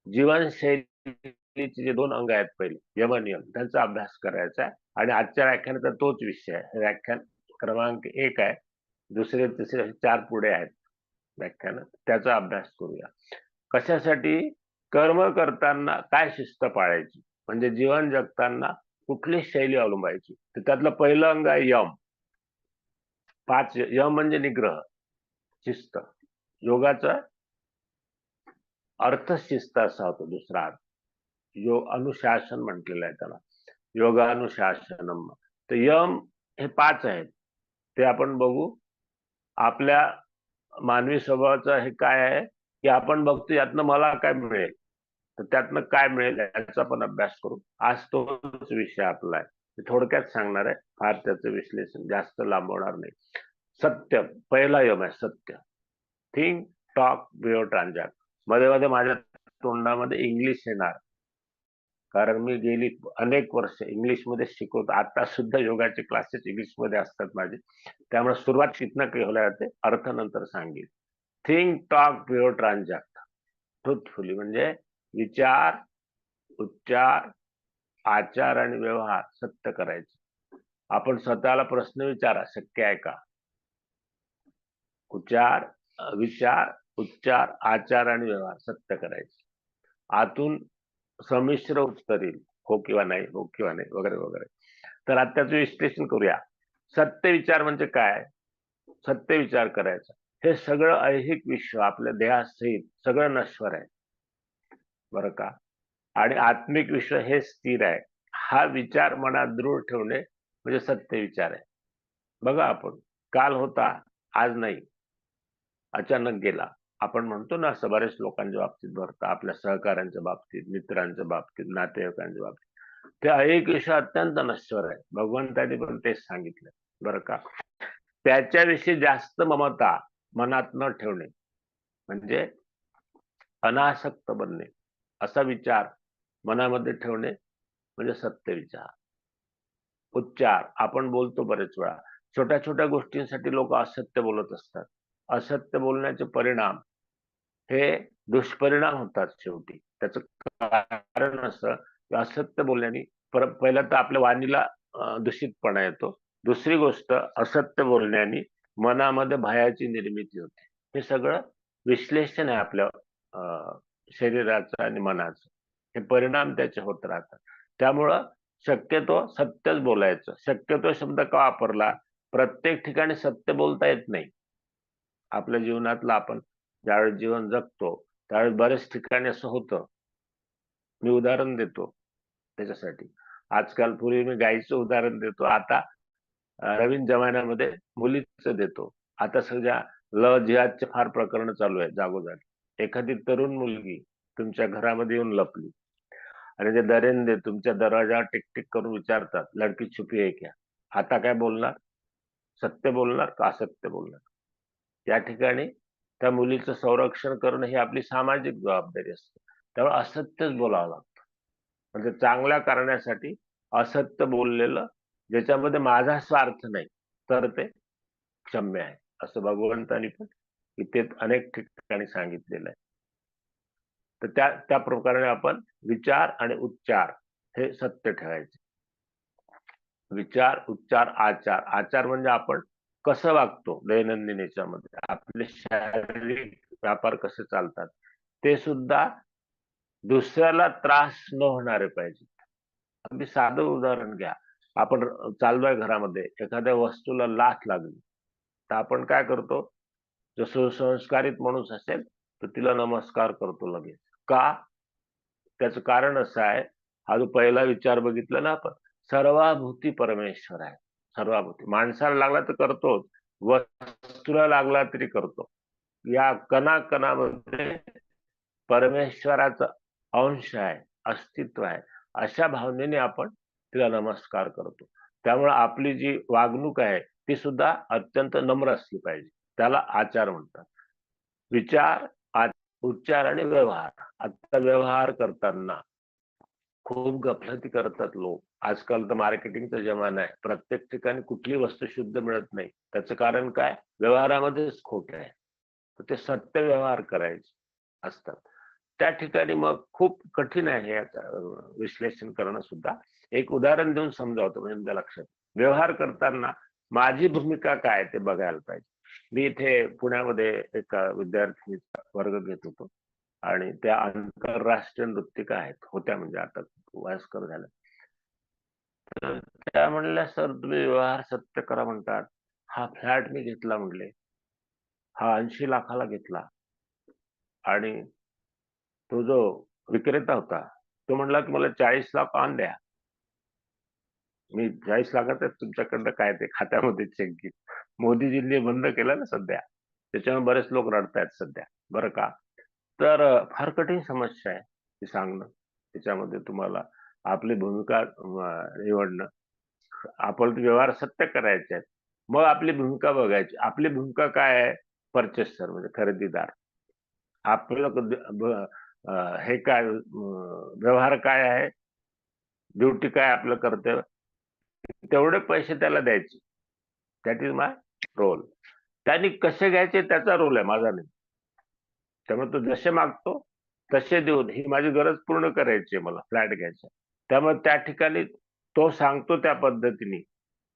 जीवनशैलीचे जे 2 अंग आहेत, पहिले यमनियम, त्यांचा अभ्यास करायचा आहे. आणि आजच्या व्याख्यानाचा तोच विषय आहे. व्याख्यान क्रमांक 1 आहे, दुसरे तिसरे 4 पुढे आहेत व्याख्यान, त्याचा अभ्यास करूया. कशासाठी, कर्म करताना काय शिस्त पाळायची, म्हणजे जीवन जगताना कुठली शैली अवलंबायची. तर त्यातलं पहिलं अंग आहे यम. 5 यम म्हणजे निग्रह, शिस्त. योगाचा अर्थ शिस्त असा होतो. दुसरा अर्थ योग अनुशासन म्हटलेलं आहे त्याला, योगानुशासनम. तर यम हे 5 आहेत, ते आपण बघू. आपल्या मानवी स्वभावाचं हे काय आहे की आपण बघतो यातनं मला काय मिळेल, तर त्यातनं काय मिळेल याचा पण अभ्यास करू. आज तोच विषय आपला आहे. मी थोडक्यात सांगणार आहे, फार त्याचं विश्लेषण जास्त लांबवणार नाही. सत्य, पहिला यम आहे सत्य. Think, talk, behave, transact. मध्ये मध्ये माझ्या तोंडामध्ये इंग्लिश येणार, कारण मी गेली अनेक वर्ष इंग्लिशमध्ये शिकवतो. आता सुद्धा योगाचे क्लासेस इंग्लिशमध्ये असतात माझे, त्यामुळे सुरुवात शिकणं केल्या जाते, अर्थ नंतर सांगेल. Think, talk, behave, transact. Truthfully म्हणजे विचार, उच्चार, आचार आणि व्यवहार सत्य करायचे. आपण स्वतःला प्रश्न विचारा, शक्य आहे का? विचार, उच्चार, आचार आणि व्यवहार सत्य करायचे. आतून संमिश्र उत्तर येईल, हो किंवा नाही, हो किंवा नाही, वगैरे वगैरे. तर आता त्याचं विश्लेषण करूया. सत्य विचार म्हणजे काय? सत्य विचार करायचा. हे सगळं ऐहिक विश्व आपल्या देहासहित सगळं नश्वर आहे, बरं का. आणि आत्मिक विश्व हे स्थिर आहे. हा विचार मनात दृढ ठेवणे म्हणजे सत्य विचार आहे. बघा, आपण काल होता, आज नाही, अचानक गेला. आपण म्हणतो ना, असं बरेच लोकांच्या बाबतीत भरतं, आपल्या सहकाऱ्यांच्या बाबतीत, मित्रांच्या बाबतीत, नातेवाईकांच्या बाबतीत. ते ऐहिक विश्व अत्यंत नश्वर आहे. भगवंतांनी पण तेच सांगितलं, बरं का. त्याच्याविषयी जास्त ममता मनात न ठेवणे म्हणजे अनासक्त बनणे, असा विचार मनामध्ये ठेवणे म्हणजे सत्य विचार. उच्चार, आपण बोलतो बरेच वेळा, छोट्या छोट्या गोष्टींसाठी लोक असत्य बोलत असतात. असत्य बोलण्याचे परिणाम हे दुष्परिणाम होतात शेवटी. त्याचं कारण असं की असत्य बोलण्याने पहिला तर आपल्या वाणीला दूषितपणा येतो. दुसरी गोष्ट, असत्य बोलण्याने मनामध्ये भयाची निर्मिती होते. हे सगळं विश्लेषण आहे आपल्या शरीराचं आणि मनाचं. हे परिणाम त्याचे होत राहतात. त्यामुळं शक्यतो सत्यच बोलायचं. शक्यतो शब्द का वापरला? प्रत्येक ठिकाणी सत्य बोलता येत नाही. आपल्या जीवनातलं आपण ज्यावेळेस जीवन जगतो त्यावेळेस बरेच ठिकाणी असं होतं. मी उदाहरण देतो त्याच्यासाठी. आजकाल पूर्वी मी गायीचं उदाहरण देतो, आता नवीन जमान्यामध्ये मुलीचं देतो. आता सध्या जिहादचे फार प्रकरण चालू आहे जागोजागी. एखादी तरुण मुलगी तुमच्या घरामध्ये येऊन लपली आणि ते दरेंदे तुमच्या दरवाजावर टिक करून विचारतात, लडकी छुपी है क्या? आता काय बोलणार? सत्य बोलणार का असत्य बोलणार? या ठिकाणी त्या मुलीचं संरक्षण करणं ही आपली सामाजिक जबाबदारी असते. त्यामुळे असत्यच बोलावं लागतं. म्हणजे चांगल्या करण्यासाठी असत्य बोललेलं, ज्याच्यामध्ये माझा स्वार्थ नाही, तर ते क्षम्य आहे, असं भगवंतांनी पण इथे अनेक ठिकाणी सांगितलेलं आहे. तर त्या प्रकारे आपण विचार आणि उच्चार हे सत्य ठेवायचे. विचार, उच्चार, आचार. आचार म्हणजे आपण कसं वागतो दैनंदिन याच्यामध्ये, आपले शारीरिक व्यापार कसे चालतात, ते सुद्धा दुसऱ्याला त्रास न होणारे पाहिजे. अगदी साधं उदाहरण घ्या. आपण चाललोय घरामध्ये, एखाद्या वस्तूला लाथ लागली तर आपण काय करतो? जो सुसंस्कारित माणूस असेल तर तिला नमस्कार करतो लगेच. का? त्याचं कारण असं आहे, हा जो पहिला विचार बघितला ना आपण, सर्वाभूती परमेश्वर आहे. सर्वाभूती. माणसाला लागला तर करतोच, वस्तूला लागला तरी करतो. या कणाकणामध्ये परमेश्वराचा अंश आहे, अस्तित्व आहे. अशा भावनेने आपण तिला नमस्कार करतो. त्यामुळे आपली जी वागणूक आहे ती सुद्धा अत्यंत नम्र असली पाहिजे. त्याला आचार म्हणतात. विचार, उच्चार आणि व्यवहार. आता व्यवहार करताना खूप गफलती करतात लोक. आजकाल तर मार्केटिंगचा जमाना आहे. प्रत्येक ठिकाणी कुठली वस्तू शुद्ध मिळत नाही. त्याचं कारण काय? व्यवहारामध्येच खोट आहे. तर ते सत्य व्यवहार करायचे असतात. त्या ठिकाणी मग खूप कठीण आहे विश्लेषण करणं सुद्धा. एक उदाहरण देऊन समजावतो म्हणजे लक्षात. व्यवहार करताना माझी भूमिका काय ते बघायला पाहिजे. मी इथे पुण्यामध्ये एका विद्यार्थीचा वर्ग घेत होतो आणि त्या आंतरराष्ट्रीय नृत्यिका आहेत, होत्या, म्हणजे आता वयस्कर झाल्या. तर त्या म्हणल्या, सर तुम्ही व्यवहार सत्य करा म्हणतात, हा फ्लॅट मी घेतला म्हणले, हा 80 लाखाला घेतला आणि तो जो विक्रेता होता तो म्हणला की मला 40 लाख ऑन द्या. मी 40 लाखात तुमच्याकडनं काय ते खात्यामध्ये चेक घेईन. मोदीजींनी बंद केलं ना सध्या, त्याच्यामुळे बरेच लोक रडतायत सध्या बरं का. तर फार कठीण समस्या आहे ती सांगणं. त्याच्यामध्ये तुम्हाला आपली भूमिका निवडणं, आपण व्यवहार सत्य करायचे आहेत. मग आपली भूमिका बघायची. आपली भूमिका काय आहे? परचेसर म्हणजे खरेदीदार. आपलं हे काय व्यवहार काय आहे, ड्युटी काय आपलं कर्तव्य, तेवढे पैसे त्याला द्यायचे. That is my role. त्यांनी कसे घ्यायचे त्याचा रोल आहे, माझा नाही. त्यामुळे तो जसे मागतो तसे देऊन ही माझी गरज पूर्ण करायची आहे, मला फ्लॅट घ्यायचा. त्यामुळे त्या ठिकाणी तो सांगतो त्या पद्धतीने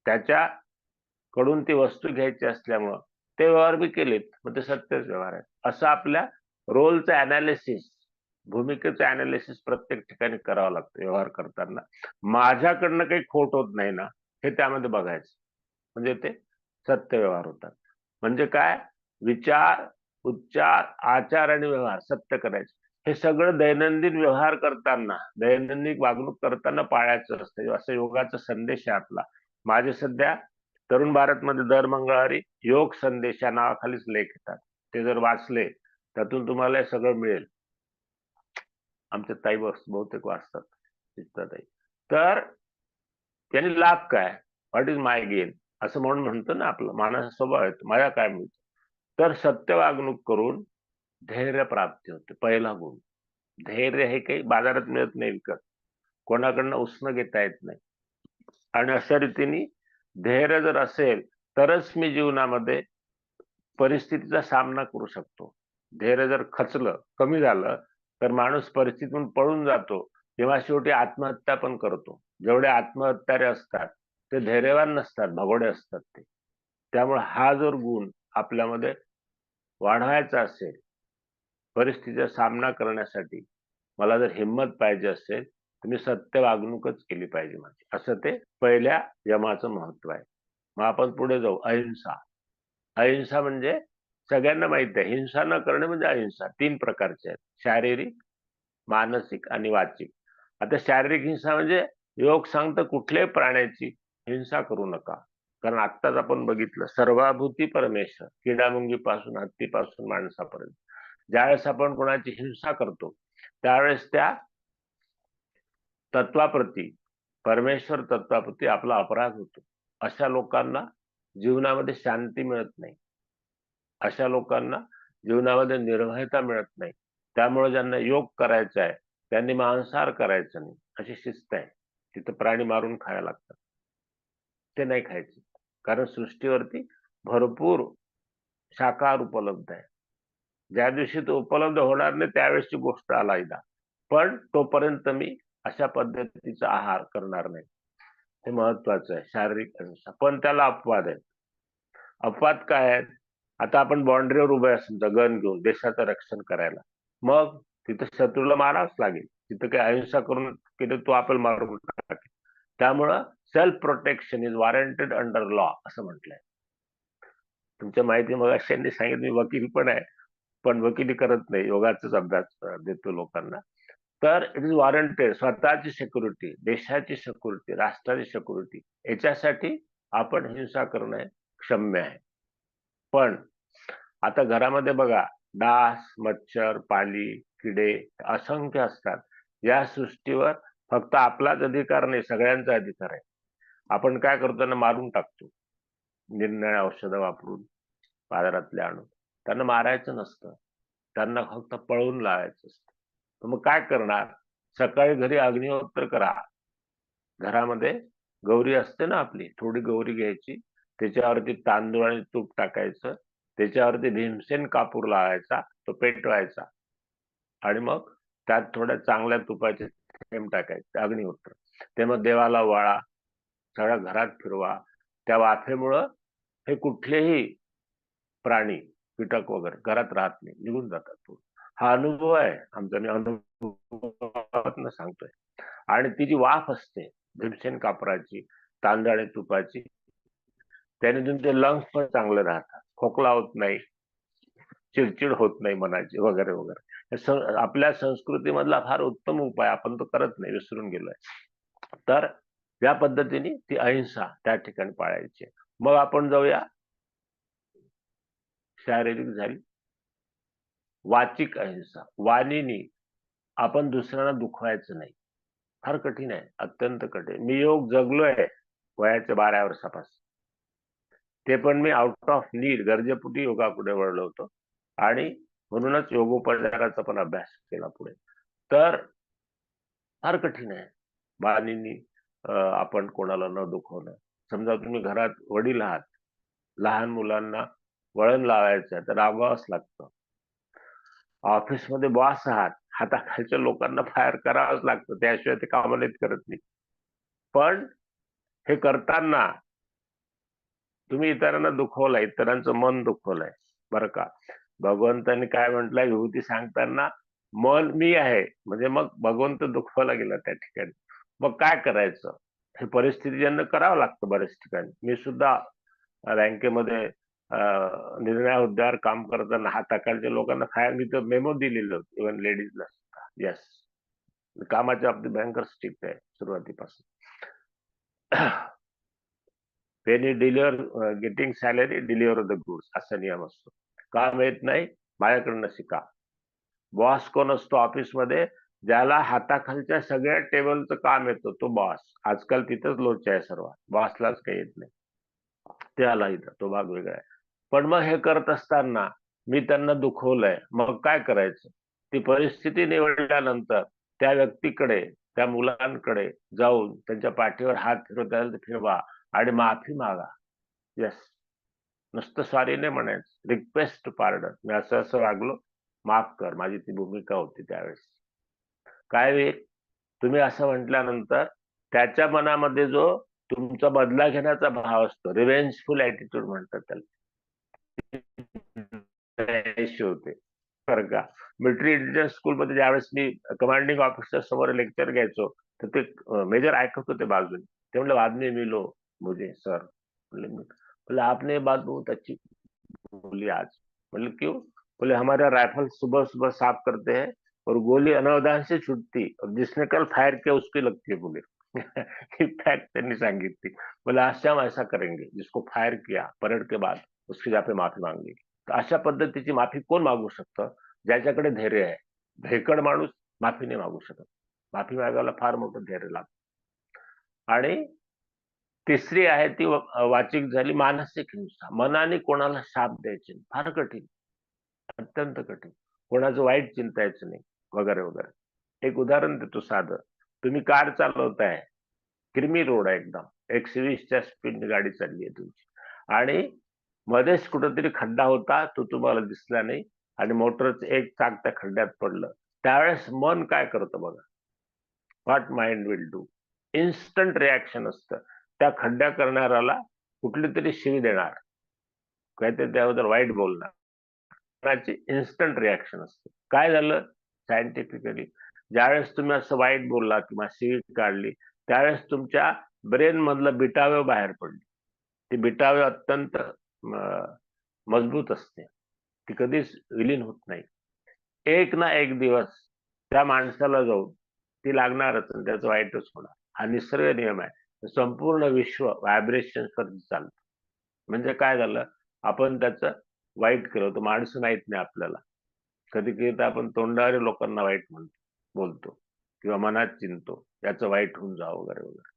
त्याच्याकडून ती वस्तू घ्यायची असल्यामुळं ते व्यवहार बी केलेत, मग ते सत्यच व्यवहार आहे. असं आपल्या रोलचं अनालिसिस, भूमिकेचं अनालिसिस प्रत्येक ठिकाणी करावं लागतं व्यवहार करताना. माझ्याकडनं काही खोट होत नाही ना हे त्यामध्ये बघायचं, म्हणजे ते सत्य व्यवहार होतात. म्हणजे काय? विचार, उच्चार, आचार आणि व्यवहार सत्य करायचे. हे सगळं दैनंदिन व्यवहार करताना, दैनंदिन वागणूक करताना पाळायचं असतं. असं योगाचा संदेश आहे आपला. माझे सध्या तरुण भारतमध्ये दर मंगळवारी योग संदेश या नावाखालीच लेख येतात. ते जर वाचले त्यातून तुम्हाला हे सगळं मिळेल. आमच्या ताई बहुतेक वाचतात, ताई. तर त्यांनी लाभ काय, व्हॉट इज माय गेन, असं म्हणून म्हणतो ना, आपलं मानस स्वभाव आहे, माझ्या काय मिळतं. तर सत्य वागणूक करून धैर्य प्राप्ती होते. पहिला गुण. धैर्य हे काही बाजारात मिळत नाही विकत, कोणाकडनं उसनं घेता येत नाही. आणि अशा रीतीने धैर्य जर असेल तरच मी जीवनामध्ये परिस्थितीचा सामना करू शकतो. धैर्य जर खचलं, कमी झालं, तर माणूस परिस्थितीतून पळून जातो, तेव्हा शेवटी आत्महत्या पण करतो. जेवढे आत्महत्यारे असतात ते धैर्यवान नसतात, भगोडे असतात ते. त्यामुळे हा जर गुण आपल्यामध्ये वाढवायचा असेल, परिस्थितीचा सामना करण्यासाठी मला जर हिंमत पाहिजे असेल तर मी सत्य वागणूकच केली पाहिजे माझी, असं ते पहिल्या यमाचं महत्व आहे. मग आपण पुढे जाऊ. अहिंसा. अहिंसा म्हणजे सगळ्यांना माहित आहे, हिंसा न करणे म्हणजे अहिंसा. 3 प्रकारचे आहेत, शारीरिक, मानसिक आणि वाचिक. आता शारीरिक हिंसा म्हणजे योग सांगतं कुठल्याही प्राण्याची हिंसा करू नका. कारण आत्ताच आपण बघितलं, सर्वाभूती परमेश्वर, किडामुंगीपासून हत्तीपासून माणसापर्यंत. ज्यावेळेस आपण कोणाची हिंसा करतो त्यावेळेस त्या तत्वाप्रती, परमेश्वर तत्वाप्रती आपला अपराध होतो. अशा लोकांना जीवनामध्ये शांती मिळत नाही, अशा लोकांना जीवनामध्ये निर्भयता मिळत नाही. त्यामुळे ज्यांना योग करायचा आहे त्यांनी मांसाहार करायचं नाही, अशी शिस्त आहे. तिथं प्राणी मारून खायला लागतात, ते नाही खायचे. कारण सृष्टीवरती भरपूर शाकाहार उपलब्ध आहे. ज्या दिवशी तो उपलब्ध होणार नाही त्यावेळेसची गोष्ट आलायदा, पण तोपर्यंत मी अशा पद्धतीचा आहार करणार नाही. हे महत्वाचं आहे, शारीरिक अहिंसा. पण त्याला अपवाद आहेत. अपवाद काय आहेत? आता आपण बाउंड्रीवर उभे असतो गन घेऊन देशाचं रक्षण करायला, मग तिथं शत्रूला मारावंच लागेल. तिथं काही अहिंसा करून केलं तो आपल्याला मारून टाकेल. त्यामुळं self protection is warranted under law असं म्हटलंय. तुमच्या माहिती मग अशांनी सांगितलं, मी वकील पण आहे, पण वकिली करत नाही, योगाचाच अभ्यास देतो लोकांना. तर इट इज वॉरंटेड. स्वतःची सिक्युरिटी, देशाची सिक्युरिटी, राष्ट्राची सिक्युरिटी, याच्यासाठी आपण हिंसा करणं क्षम्य आहे. पण आता घरामध्ये बघा, डास, मच्छर, पाली, किडे असंख्य असतात. या सृष्टीवर फक्त आपलाच अधिकार नाही, सगळ्यांचा अधिकार आहे. आपण काय करतो ना, मारून टाकतो निरनिराळ्या औषधं वापरून, बाजारातले आणून. त्यांना मारायचं नसतं, त्यांना फक्त पळवून लावायचं असतं. तर मग काय करणार? सकाळी घरी अग्निहोत्र करा. घरामध्ये गौरी असते ना आपली, थोडी गौरी घ्यायची, त्याच्यावरती तांदूळ आणि तूप टाकायचं, त्याच्यावरती भीमसेन कापूर लावायचा, तो पेटवायचा, आणि मग त्यात थोड्या चांगल्या तुपाचे थेंब टाकायचे, अग्निहोत्र. ते मग देवाला वाळा, सगळ्या घरात फिरवा. त्या वाफेमुळं हे कुठलेही प्राणी, कीटक वगैरे घरात राहत नाही, निघून जातात. हा अनुभव आहे आमचा, मी अनुभवातनं सांगतोय. आणि ती जी वाफ असते भीमसेन कापराची, तांदळ तुपाची, त्याने तुमचे लंग्स पण चांगले राहतात, खोकला होत नाही, चिडचिड होत नाही मनाची, वगैरे वगैरे. आपल्या संस्कृतीमधला फार उत्तम उपाय, आपण तो करत नाही, विसरून गेलोय. तर या पद्धतीने ती अहिंसा त्या ठिकाणी पाळायची. मग आपण जाऊया शारीरिक झाली. वाचिक अहिंसा, वाणीनी आपण दुसऱ्यांना दुखवायचं नाही. फार कठीण आहे, अत्यंत कठीण. मी योग जगलोय वयाच्या 12 वर्षापासून. ते पण मी आउट ऑफ नीड, गरजेपोटी योगापुढे वळलो होतो आणि म्हणूनच योगोपचाराचा पण अभ्यास केला पुढे. तर फार कठीण आहे वाणीनी आपण कोणाला न दुखवणं. समजा तुम्ही घरात वडील आहात, लहान मुलांना वळण लावायचं आहे तर रागवावंच लागतं. ऑफिसमध्ये बॉस आहात, हाताखालच्या लोकांना फायर करावंच लागतं, त्याशिवाय ते कामं नीट करत नाही. पण हे करताना तुम्ही इतरांना दुखवलंय, इतरांचं मन दुखवलंय बरं का. भगवंतांनी काय म्हटलंय विभूती सांगताना, मन मी आहे, म्हणजे मग भगवंत दुखवायला गेला त्या ठिकाणी. मग काय करायचं, हे परिस्थितीजन्य करावं लागतं बऱ्याच ठिकाणी. मी सुद्धा बँकेमध्ये निर्णय हुद्द्यावर काम करताना हाताखालच्या लोकांना फायर, मी तर मेमो दिलेलं होतं इव्हन लेडीजला सुद्धा. येस, कामाच्या बाबतीत भयंकर स्ट्रिक्ट आहे सुरुवातीपासून. when you deliver getting salary, deliver the goods असा नियम असतो. काम येत नाही, माझ्याकडनं शिका. बॉस कोण असतो ऑफिसमध्ये, ज्याला हाताखालच्या सगळ्या टेबलचं काम येतं तो बॉस. आजकाल तिथंच लोचा आहे सर्व, बॉसलाच काही येत नाही. ते आला इथं, तो भाग वेगळा आहे. पण मग हे करत असताना मी त्यांना दुखवलंय, मग काय करायचं. ती परिस्थिती निवडल्यानंतर त्या व्यक्तीकडे, त्या मुलांकडे जाऊन त्यांच्या पाठीवर हात फिरवा आणि माफी मागा. येस, नुसतं सॉरी नाही म्हणायचं, रिक्वेस्ट पार्डन, मी असं असं वागलो, माफ कर, माझी ती भूमिका होती त्यावेळेस. काय होईल, तुम्ही असं म्हटल्यानंतर त्याच्या मनामध्ये जो तुमचा बदला घेण्याचा भाव असतो, रिव्हेंजफुल ऍटिट्यूड म्हणतात त्याला, होते बरं का. मिलिटरी इंटेलिजन्स स्कूलमध्ये ज्यावेळेस मी कमांडिंग ऑफिसर समोर लेक्चर घ्यायचो, तर ते मेजर ऐकत होते बाजूने. ते म्हणले बाद में मिलो मुझे सर. बोले आपने ये बात बहुत अच्छी बोली आज. बोले क्यों. बोले हमारा राइफल सुबह सुबह साफ करते हैं और गोली अनावधान से छूटती और जिसने कल फायर किया उसकी लगती है. बोले फैक्ट त्यांनी सांगितली. बोले आज से हम ऐसा करेंगे, जिसको फायर किया परेड के बाद उसकी जापे माफी मांगली. तर अशा पद्धतीची माफी कोण मागू शकतं, ज्याच्याकडे धैर्य आहे. भेकड माणूस माफी नाही मागू शकत. माफी मागायला फार मोठं धैर्य लागतं. आणि तिसरी आहे ती वाचिक झाली, मानसिक हिंसा. मनाने कोणाला शाप द्यायचे नाही, फार कठीण, अत्यंत कठीण. कोणाचं वाईट चिंतायचं नाही वगैरे वगैरे. एक उदाहरण देतो साधं. तुम्ही कार चालवताय, किरमी रोड आहे एकदम, 120च्या स्पीडने गाडी चालली आहे तुमची, आणि मध्येच कुठेतरी खड्डा होता, तो तुम्हाला दिसला नाही, आणि मोटरचं एक चाक त्या खड्ड्यात पडलं. त्यावेळेस मन काय करतं बघा, what mind will do. Instant reaction असतं. त्या खड्ड्या करणाऱ्याला कुठली तरी शिवी देणार, काहीतरी त्याबद्दल वाईट बोलणार, त्याची इन्स्टंट रिॲक्शन असते. काय झालं सायंटिफिकली, ज्यावेळेस तुम्ही असं वाईट बोलला किंवा शिवी काढली, त्यावेळेस तुमच्या ब्रेन मधलं बिटावे बाहेर पडली. ती बिटावे अत्यंत मजबूत असते, ती कधीच विलीन होत नाही. एक ना एक दिवस त्या माणसाला जाऊन ती लागणारच, त्याचं वाईटच होणार. हा निसर्ग नियम आहे. संपूर्ण विश्व व्हायब्रेशन करत चालतं. म्हणजे काय झालं, आपण त्याचं वाईट केलं होतं, माणसं माहित नाही आपल्याला. कधी कधी आपण तोंडावर लोकांना वाईट म्हणतो, बोलतो किंवा मनात चिंतो, याचं वाईट होऊन जावं वगैरे वगैरे.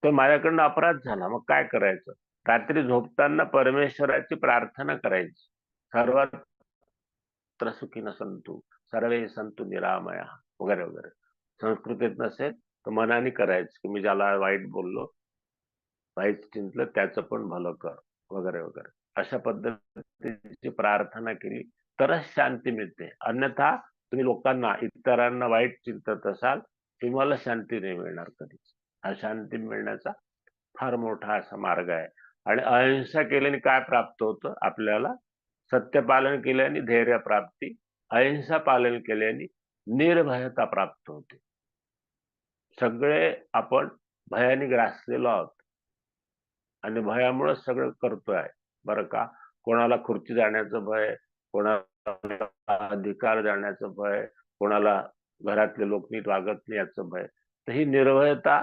तर माझ्याकडनं अपराध झाला, मग काय करायचं. रात्री झोपताना परमेश्वराची प्रार्थना करायची, सर्वत्र सुखीन संतु सर्वे संतु निरामया वगैरे वगैरे. संस्कृतीत नसेल तर मनाने करायचं की मी ज्याला वाईट बोललो, वाईट चिंतलं, त्याचं पण भलं कर वगैरे वगैरे. अशा पद्धतीची प्रार्थना केली तरच शांती मिळते. अन्यथा तुम्ही लोकांना, इतरांना वाईट चिंतत असाल, तुम्हाला शांती नाही मिळणार कधीच. हा शांती मिळण्याचा फार मोठा असा मार्ग आहे. आणि अहिंसा केल्याने काय प्राप्त होतं आपल्याला, सत्यपालन केल्याने धैर्य प्राप्ती, अहिंसा पालन केल्याने निर्भयता प्राप्त होते. सगळे आपण भयाने ग्रासलेलो आहोत आणि भयामुळे सगळं करतोय बरं का. कोणाला खुर्ची जाण्याचं भय, कोणाला अधिकार जाण्याचं भय, कोणाला घरातले लोक नीट वागत नाही याचं भय. तर ही निर्भयता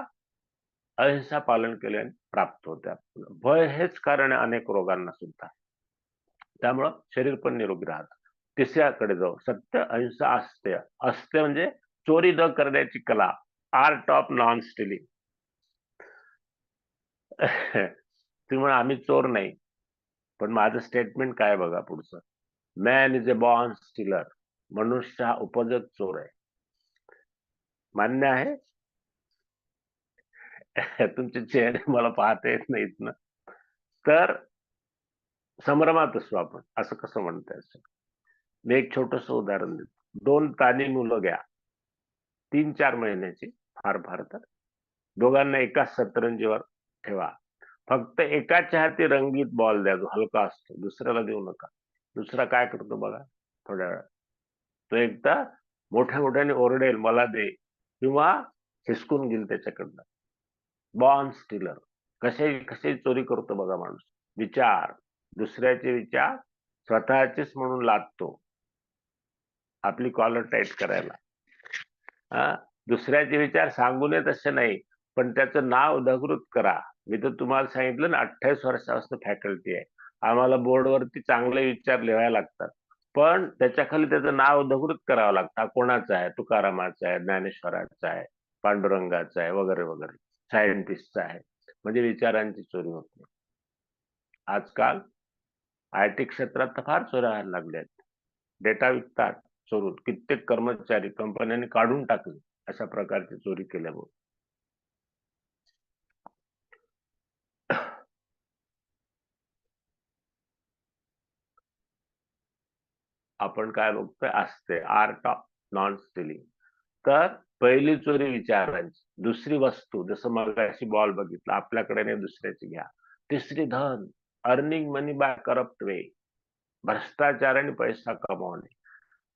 अहिंसा पालन केल्याने प्राप्त होते. भय हेच कारण आहे अनेक रोगांना सुद्धा. त्यामुळं शरीर पण निरोगी राहतं. तिसऱ्याकडे जाऊ, सत्य अहिंसा अस्तेय. अस्तेय म्हणजे चोरी न करण्याची कला, आर्ट ऑफ नॉन स्टिलिंग. तुम्ही म्हणा आम्ही चोर नाही, पण माझं स्टेटमेंट काय बघा पुढचं. Man is a born स्टिलर. मनुष्य हा उपजत चोर आहे. मान्य आहे? तुमचे चेहरे मला पाहता येत नाहीत ना, तर संभ्रमात असतो आपण, असं कसं म्हणता येईल. मी एक छोटस उदाहरण देतो. 2 तानी मुलं घ्या, 3-4 महिन्याची, फार तर दोघांना एकाच सतरंजीवर ठेवा. फक्त एकाच्या हाती रंगीत बॉल द्या, जो हलका असतो, दुसऱ्याला देऊ नका. दुसरा काय करतो बघा थोड्या वेळात. तो एकदा मोठ्या मोठ्याने ओरडेल मला दे, किंवा हिसकून घेईल त्याच्याकडनं. बॉर्न स्टिलर. कसे चोरी करतो बघा माणूस. विचार, दुसऱ्याचे विचार स्वतःचेच म्हणून लादतो, आपली कॉलर टाईट करायला. दुसऱ्याचे विचार सांगू नये तसे नाही, पण त्याचं नाव उधृत करा. मी तर तुम्हाला सांगितलं ना, 28 वर्षापासून फॅकल्टी आहे. आम्हाला बोर्डवरती चांगले विचार लिहायला लागतात, पण त्याच्याखाली त्याचं नाव उधृत करावं लागतं. कोणाचा आहे? तुकारामाचा आहे, ज्ञानेश्वराचा आहे, पांडुरंगाचा आहे, वगैरे वगैरे. सायंटिस्टचा आहे. म्हणजे विचारांची चोरी होत नाही. आजकाल IT क्षेत्रात तर फार चोऱ्या व्हायला लागल्या आहेत. डेटा विकतात चोरून. कित्येक कर्मचारी कंपन्यांनी काढून टाकले अशा प्रकारची चोरी केल्यामुळे. आपण काय बघतोय? असते आर्ट ऑफ नॉन स्टिलिंग. तर पहिली चोरी विचारांची, दुसरी वस्तू, जसं मगाशी बॉल बघितला, आपल्याकडे नाही दुसऱ्याची घ्या. तिसरी धन, अर्निंग मनी बाय करप्ट वे, भ्रष्टाचाराने पैसा कमावणे.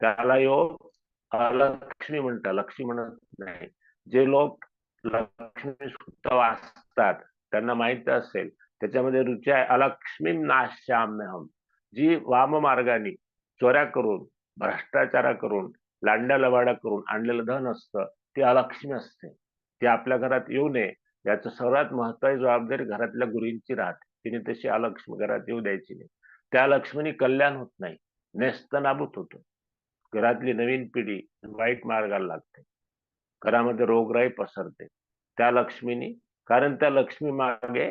त्याला योग अलक्ष्मी म्हणतात, लक्ष्मी म्हणत नाही. जे लोक लक्ष्मी सूक्त वाचतात त्यांना माहित असेल, त्याच्यामध्ये रुची आहे. अलक्ष्मी नाश्याम्यहम. जी वाम मार्गाने चोऱ्या करून, भ्रष्टाचार करून, लांड्या लबाड्या करून आणलेलं धन असतं, ती अलक्ष्मी असते. ती आपल्या घरात येऊ नये याचं सर्वात महत्वाची जबाबदारी घरातल्या गृहिणीची राहते. तिने तशी अलक्ष्मी घरात येऊ द्यायची नाही. त्या लक्ष्मीने कल्याण होत नाही, नेस्तनाबूत होतं. घरातली नवीन पिढी वाईट मार्गाला लागते, घरामध्ये रोगराई पसरते त्या लक्ष्मीनी. कारण त्या लक्ष्मी मागे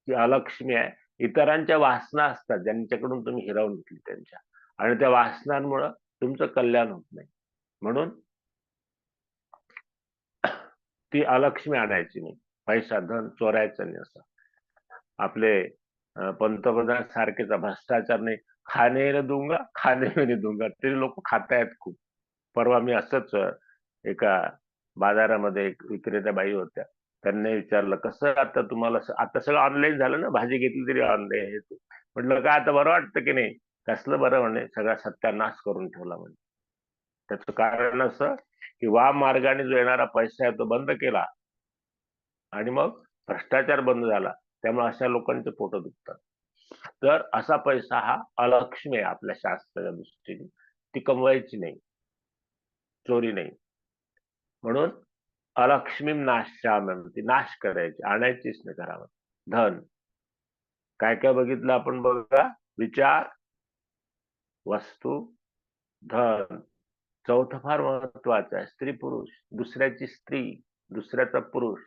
जी अलक्ष्मी आहे, इतरांच्या वासना असतात ज्यांच्याकडून तुम्ही हिरावून घेतली त्यांच्या, आणि त्या वासनांमुळे तुमचं कल्याण होत नाही. म्हणून ती अलक्ष्मी आणायची नाही, पैसा धन चोरायचं नाही. असं आपले पंतप्रधान सारखेचा भ्रष्टाचार नाही, खाने न दूंगा खाने में नहीं दूंगा. ते लोक खातायत खूप. परवा मी असंच एका बाजारामध्ये एक विक्रेत्या बाई होत्या, त्यांनी विचारलं कसं आता तुम्हाला, आता सगळं ऑनलाईन झालं ना, भाजी घेतली तरी ऑनलाईन. म्हटलं का आता बरं वाटतं की नाही? कसलं बरं म्हणे, सगळा सत्यानाश करून ठेवला म्हणे. त्याचं कारण असं की वाम मार्गाने जो येणारा पैसा आहे तो बंद केला, आणि मग भ्रष्टाचार बंद झाला. त्यामुळे अशा लोकांचे पोट दुखतात. तर असा पैसा हा अलक्ष्मी आहे आपल्या शास्त्राच्या दृष्टीने. ती कमवायची नाही, चोरी नाही. म्हणून अलक्ष्मी नाश्याम्यहम, ती नाश करायची, आणायचीच नाही घरामध्ये. धन काय काय बघितलं आपण बघा. विचार, वस्तू, धन. चौथं फार महत्वाचं आहे, स्त्री पुरुष. दुसऱ्याची स्त्री, दुसऱ्याचा पुरुष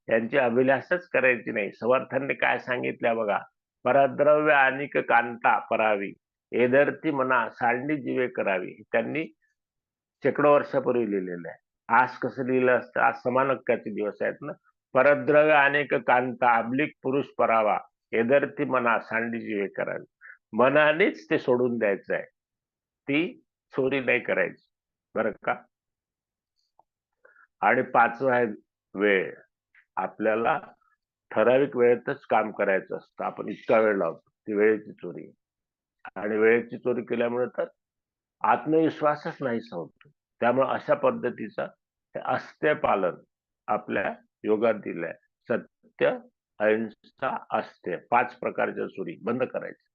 यांची अभिलाषच करायची नाही. समर्थांनी काय सांगितलं बघा. परद्रव्य अनिक कांता परावी, एदरती मना सांडी जीवे करावी. त्यांनी शेकडो वर्षापूर्वी लिहिलेलं आहे. आज कसं लिहिलं असतं? आज समान हक्काचे दिवस आहेत ना. परद्रव्य अनेक कांता अब्लिक पुरुष परावा, एदरती मना सांडी जीवे करावी. मनानेच ते सोडून द्यायचं आहे, ती चोरी नाही करायची, बरं का. आणि 5वं आहे वेळ. आपल्याला ठराविक वेळेतच काम करायचं असतं, आपण इतका वेळ लावतो, ती वेळेची चोरी. आणि वेळेची चोरी केल्यामुळे तर आत्मविश्वासच नाहीसा होतो. त्यामुळे अशा पद्धतीचं हे अस्तेय पालन आपल्या योगात दिलंय. सत्य, अहिंसा, अस्तेय, 5 प्रकारच्या चोरी बंद करायच्या.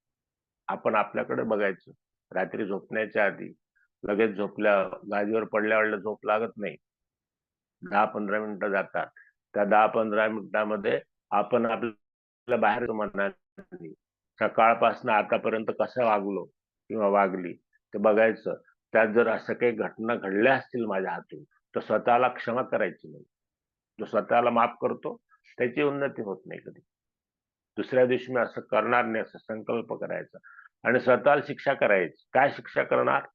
आपण आपल्याकडे बघायचं. रात्री झोपण्याच्या आधी लगेच गादीवर पडल्यावर झोप लागत नाही. 10-15 मिनिटं जातात. त्या 10-15 मिनिटांमध्ये आपण आपल्या बाहेर मनाने सकाळपासून आतापर्यंत कसं वागलो किंवा वागली ते बघायचं. त्यात जर असं काही घटना घडल्या असतील माझ्या हातून तर स्वतःला क्षमा करायची नाही. जो स्वतःला माफ करतो त्याची उन्नती होत नाही कधी. दुसऱ्या दिवशी मी असं करणार नाही असं संकल्प करायचा आणि स्वतःला शिक्षा करायची. काय शिक्षा करणार?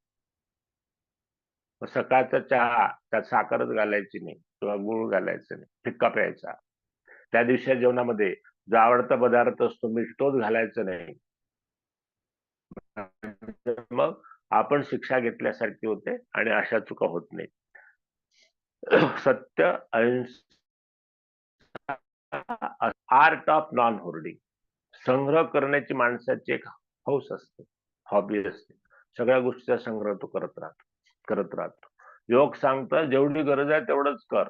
सकाळचा चहा त्यात साखरच घालायची नाही किंवा गुळ घालायचं नाही, फिक्का प्यायचा. त्या दिवशी जेवणामध्ये जो आवडता पदार्थ असतो मीठ तोच घालायचं नाही. मग आपण शिक्षा घेतल्यासारखी होते आणि अशा चुका होत नाही. सत्य, अहिंसा, आर्ट ऑफ नॉन होर्डिंग. संग्रह करण्याची माणसाची एक हौस असते, हॉबी असते. सगळ्या गोष्टीचा संग्रह तो करत राहतो. योग सांगतात जेवढी गरज आहे तेवढंच कर.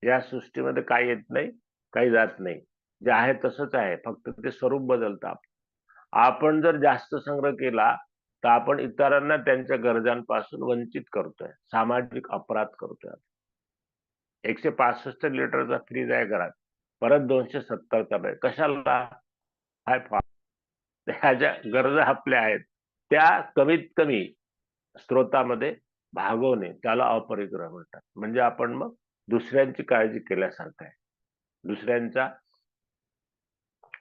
या सृष्टीमध्ये काही येत नाही, काही जात नाही. जे आहे तसंच आहे, फक्त ते स्वरूप बदलतं. आपण जर जास्त संग्रह केला तर आपण इतरांना त्यांच्या गरजांपासून वंचित करतोय, सामाजिक अपराध करतोय. 165 लिटरचा फ्रीज आहे घरात, परत 270चा आहे. कशाला? ह्या ज्या गरजा आपल्या आहेत त्या कमीत कमी स्त्रोतामध्ये भागवणे त्याला अपरिग्रह म्हणतात. म्हणजे आपण मग दुसऱ्यांची काळजी केल्यासारखं आहे. दुसऱ्यांचा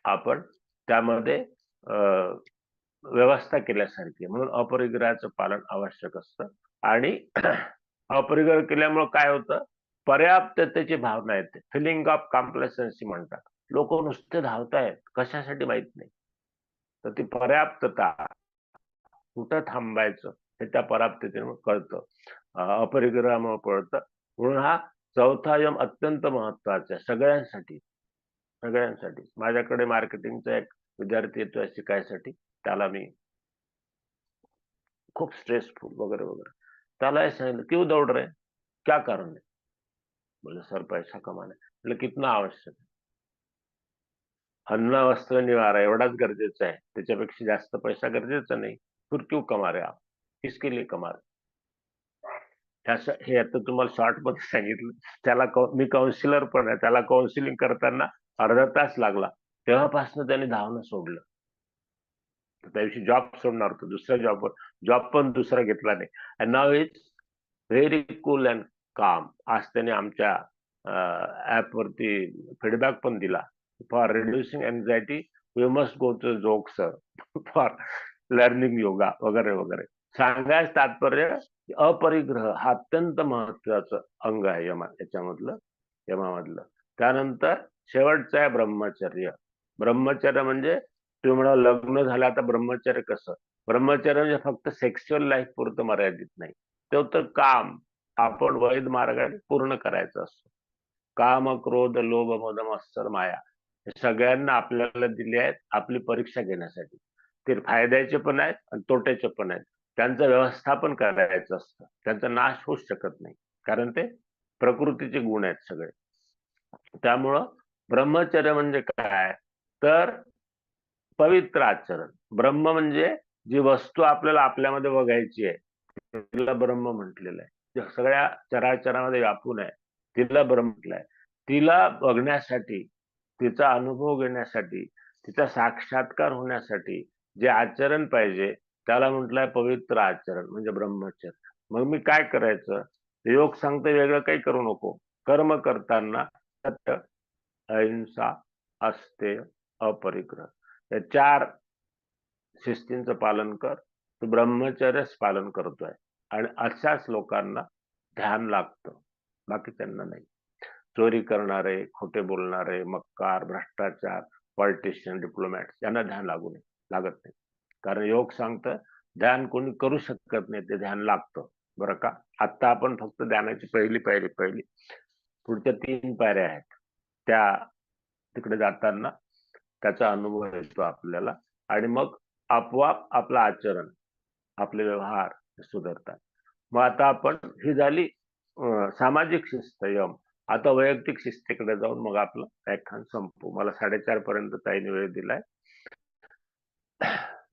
आपण त्यामध्ये व्यवस्था केल्यासारखी. म्हणून अपरिग्रहाचं पालन आवश्यक असतं. आणि अपरिग्रह केल्यामुळे काय होतं? पर्याप्ततेची भावना येते. फिलिंग ऑफ कॉम्प्लेसन्सी म्हणतात. लोक नुसते धावतायत, कशासाठी माहित नाही. तर ती पर्याप्तता कुठं थांबायचं हे त्या पर्याप्ततेमुळे कळतं, अपरिग्रहामुळे कळतं. म्हणून हा चौथा यम अत्यंत महत्वाचा आहे सगळ्यांसाठी. माझ्याकडे मार्केटिंगचा एक विद्यार्थी येतोय शिकायसाठी. त्याला मी खूप स्ट्रेसफुल वगैरे वगैरे, त्याला हे सांगितलं क्यों दौड़ रहे, क्या कारण है? बोले सर पैसा कमाना है. बोले कितना आवश्यक है? अन्न वस्त्र निवारा एवढाच गरजेचं आहे, त्याच्यापेक्षा जास्त पैसा गरजेचा नाही. फिर क्यों कमा रहे आप? किसके लिए कमा रहे? हे आता तुम्हाला शॉर्ट मध्ये सांगितलं. त्याला मी काउन्सिलर पण आहे, त्याला काउन्सिलिंग करताना अर्धा तास लागला. तेव्हापासून त्याने धावणं सोडलं. त्या दिवशी जॉब सोडणार होतो, दुसऱ्या जॉब पण दुसरा घेतला नाही. And now is very cool and calm. आज त्याने आमच्या ऍप वरती फीडबॅक पण दिला. For reducing anxiety we must go to jog sir for learning yoga वगैरे वगैरे. सांगायचं तात्पर्य अपरिग्रह हा अत्यंत महत्वाचं अंग आहे यमामधलं. त्यानंतर शेवटचं आहे ब्रह्मचर्य. ब्रह्मचर्य म्हणजे तुम्ही म्हणा लग्न झालं आता ब्रह्मचर्य कसं? ब्रह्मचर्य म्हणजे फक्त सेक्शुअल लाईफ पुरतं मर्यादित नाही. तर काम आपण वैध मार्गाने पूर्ण करायचं असतं. काम, क्रोध, लोभ, मद, मत्सर, माया हे सगळ्यांना आपल्याला दिले आहेत आपली परीक्षा घेण्यासाठी. ते फायद्याचे पण आहेत आणि तोट्याचे पण आहेत. त्यांचं व्यवस्थापन करायचं असतं. त्यांचा नाश होऊच शकत नाही, कारण ते प्रकृतीचे गुण आहेत सगळे. त्यामुळं ब्रह्मचर्य म्हणजे काय? तर पवित्र आचरण. ब्रह्म म्हणजे जी वस्तू आपल्याला आपल्यामध्ये बघायची आहे तिला ब्रह्म म्हटलेलं आहे. सगळ्या चराचरामध्ये व्यापून आहे तिला ब्रह्म म्हटलंय. तिला बघण्यासाठी, तिचा अनुभव घेण्यासाठी, तिचा साक्षात्कार होण्यासाठी जे आचरण पाहिजे त्याला म्हटलंय पवित्र आचरण म्हणजे ब्रह्मचर्य. मग मी काय करायचं? योग सांगते वेगळं काही करू नको. कर्म करताना सत्य, अहिंसा, अस्तेय, अपरिग्रह या 4 शिस्तींचं पालन कर. तू ब्रह्मचर्यच पालन करतोय. आणि अशाच लोकांना ध्यान लागतं, बाकी त्यांना नाही. चोरी करणारे, खोटे बोलणारे, मक्कार, भ्रष्टाचार, पॉलिटिशियन, डिप्लोमॅट यांना ध्यान लागत नाही. कारण योग सांगतं ध्यान कोणी करू शकत नाही, ते ध्यान लागतं. बरं का? आता आपण फक्त ध्यानाची पहिली पुढच्या 3 पायऱ्या आहेत त्या तिकडे जाताना त्याचा अनुभव येतो आपल्याला. आणि मग आपोआप आपलं आचरण, आपले व्यवहार सुधारतात. मग आता आपण ही झाली सामाजिक शिस्त यम. आता वैयक्तिक शिस्तीकडे जाऊन मग आपलं व्याख्यान संपू. मला 4:30 पर्यंत ताईने वेळ दिलाय.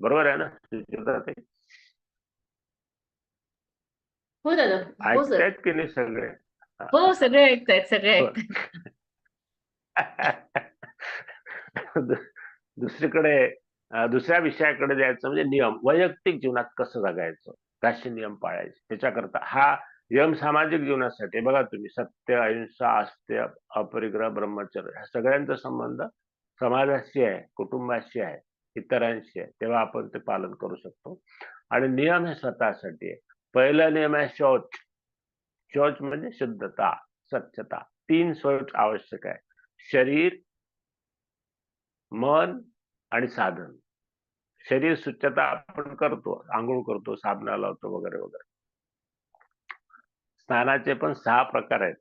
बरोबर आहे ना सुचित्राताई? हो दादा, हो सर. ऐकतायत की नाही सगळे? हो, सगळे ऐकतायत. दुसरीकडे दुसऱ्या विषयाकडे जायचं म्हणजे नियम, वैयक्तिक जीवनात कसं जगायचं, कसे नियम पाळायचे, त्याच्याकरता हा नियम सामाजिक जीवनासाठी. बघा तुम्ही, सत्य, अहिंसा, अस्त्य, अपरिग्रह, ब्रह्मचर्य, ह्या सगळ्यांचा संबंध समाजाशी आहे, कुटुंबाशी आहे, इतरांशी आहे. तेव्हा आपण ते पालन करू शकतो. आणि नियम हे स्वतःसाठी आहे. पहिला नियम आहे शौच. शौच म्हणजे शुद्धता, स्वच्छता. 3 शौच आवश्यक आहे: शरीर, मन आणि साधन. शरीर स्वच्छता आपण करतो, आंघोळ करतो, साबणा लावतो वगैरे वगैरे. स्नानाचे पण 6 प्रकार आहेत.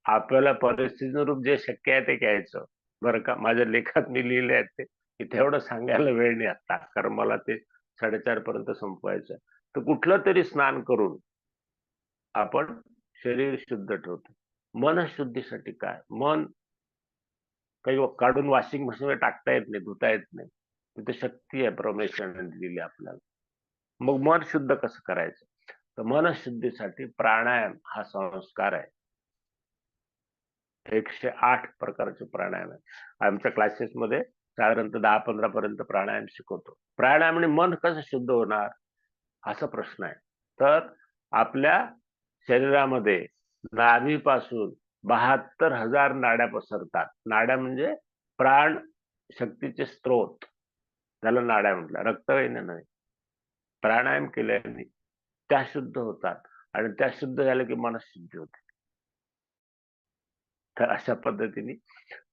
आपल्याला परिस्थितीनुरूप जे शक्य आहे ते घ्यायचं, बरं का. माझ्या लेखात मी लिहिले आहेत ते, की तेवढं सांगायला वेळ नाही आता, कारण मला ते 4:30 पर्यंत संपवायचं. तर कुठलं तरी स्नान करून आपण शरीर शुद्ध ठेवतो. मनशुद्धीसाठी काय? मन काही काढून वॉशिंग मशीनवर टाकता येत नाही, धुता येत नाही. तिथे शक्ती आहे परमेश्वराने दिलेली आपल्याला. मग मन शुद्ध कसं करायचं? तर मनशुद्धीसाठी प्राणायाम हा संस्कार आहे. 108 प्रकारचे प्राणायाम आहे. आमच्या क्लासेसमध्ये साधारणतः 10-15 पर्यंत प्राणायाम शिकवतो. प्राणायामाने मन कसं शुद्ध होणार, असा प्रश्न आहे. तर आपल्या शरीरामध्ये नाभीपासून 72,000 नाड्या पसरतात. नाड्या म्हणजे प्राण शक्तीचे स्रोत, त्याला नाड्या म्हटलं. रक्तवाहिन्या नाही. प्राणायाम केल्याने त्या शुद्ध होतात आणि त्या शुद्ध झाल्या की मन शुद्ध होते. तर अशा पद्धतीने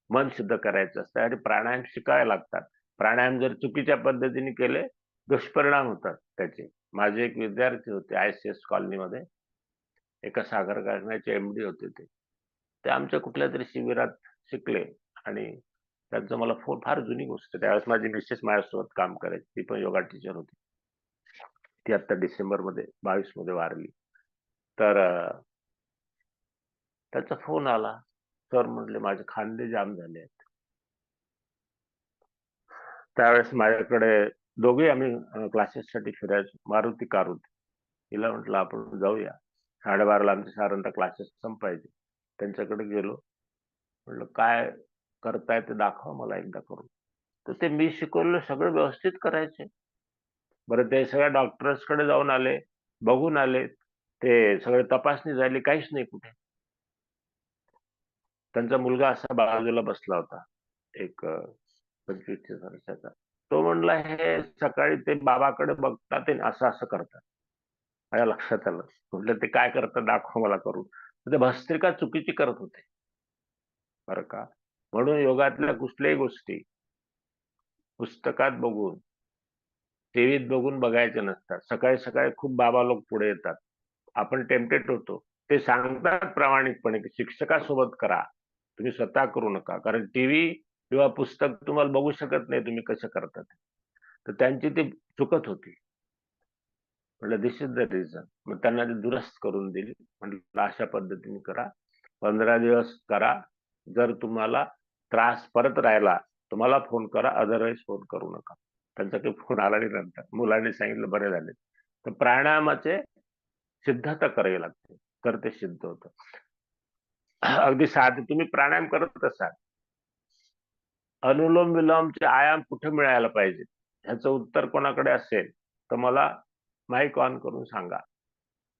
मन शुद्ध करायचं असतं आणि प्राणायाम शिकावे लागतात. प्राणायाम जर चुकीच्या पद्धतीने केले, दुष्परिणाम होतात त्याचे. माझे एक विद्यार्थी होते ICS कॉलनीमध्ये, एका साखर कारखान्याचे MD होते ते. ते आमच्या कुठल्या तरी शिबिरात शिकले आणि त्यांचा मला फोन, फार जुनी गोष्ट. त्यावेळेस माझी मिसेस माझ्यासोबत काम करायची, ती पण योगा टीचर होती. ती आता डिसेंबरमध्ये 22 मध्ये वारली. तर त्याचा फोन आला. सर म्हटले, माझे खांदे जाम झाले आहेत. त्यावेळेस माझ्याकडे दोघे आम्ही क्लासेससाठी फिरायचो. मारुती कार होती. तिला म्हटलं आपण जाऊया. 12:30ला आमचे साधारणतः क्लासेस संपायचे. त्यांच्याकडे गेलो. म्हटलं काय करताय ते दाखवा मला एकदा करून. तर ते मी शिकवलेलं सगळं व्यवस्थित करायचे. बरं, ते सगळ्या डॉक्टर्सकडे जाऊन आले, बघून आले. ते सगळे तपासणी झाली, काहीच नाही कुठे. त्यांचा मुलगा असा बाजूला बसला होता, एक 25-30 वर्षाचा. तो म्हणला, हे सकाळी ते बाबाकडे बघतात आणि असं असं करतात. माझ्या लक्षात आलं. म्हटलं ते काय करतात दाखव मला करून. तर ते भस्त्रिका चुकीची करत होते, बरं का. म्हणून योगातल्या कुठल्याही गोष्टी पुस्तकात बघून, टीव्हीत बघून बघायचे नसतात. सकाळी सकाळी खूप बाबा लोक पुढे येतात, आपण टेम्पटेड होतो. ते सांगतात प्रामाणिकपणे की शिक्षकासोबत करा, तुम्ही स्वतः करू नका. कारण टीव्ही किंवा पुस्तक तुम्हाला बघू शकत नाही तुम्ही कसं करतात. तर त्यांची ती चुकत होती. म्हटलं दिस इज द रिझन. मग त्यांना ते दुरुस्त करून दिली. म्हटलं अशा पद्धतीने करा, 15 दिवस करा. जर तुम्हाला त्रास परत राहिला तुम्हाला फोन करा, अदरवाईज फोन करू नका. त्यांचा काही फोन आला नाही. नंतर मुलांनी सांगितलं बरे झाले. तर प्राणायामाचे सिद्धता करावी लागते, तर ते सिद्ध होतं. अगदी साधे तुम्ही प्राणायाम करत असाल, अनुलोम विलोमचे आयाम कुठे मिळायला पाहिजे, ह्याचं उत्तर कोणाकडे असेल तर मला माईक ऑन करून सांगा.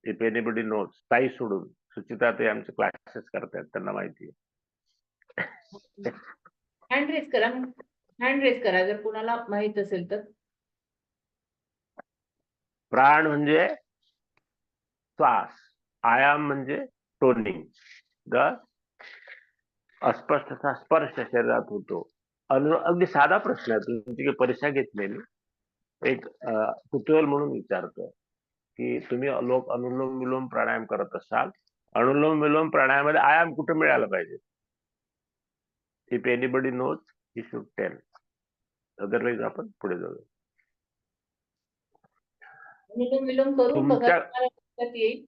If anybody knows. ताई सोडून सुचिता ते आमचे क्लासेस करतात, त्यांना माहिती आहे. हँड रेज करा, हँड रेज करा जर कुणाला माहित असेल तर. प्राण म्हणजे श्वास, आयाम म्हणजे टोनिंग. द अस्पष्टता स्पर्श शरीरात होतो. अगदी साधा प्रश्न आहे, तुमची काही परीक्षा घेतलेली. एक कुतूहल म्हणून विचारतो की तुम्ही लोक अनुलोम विलोम प्राणायाम करत असाल, अनुलोम विलोम प्राणायामामध्ये आयाम कुठे मिळायला पाहिजे? If anybody knows he should tell, otherwise आपण पुढे जाऊ. अनुलोम विलोम करून बघा, तुमच्या तुम्हाला लक्षात येईल.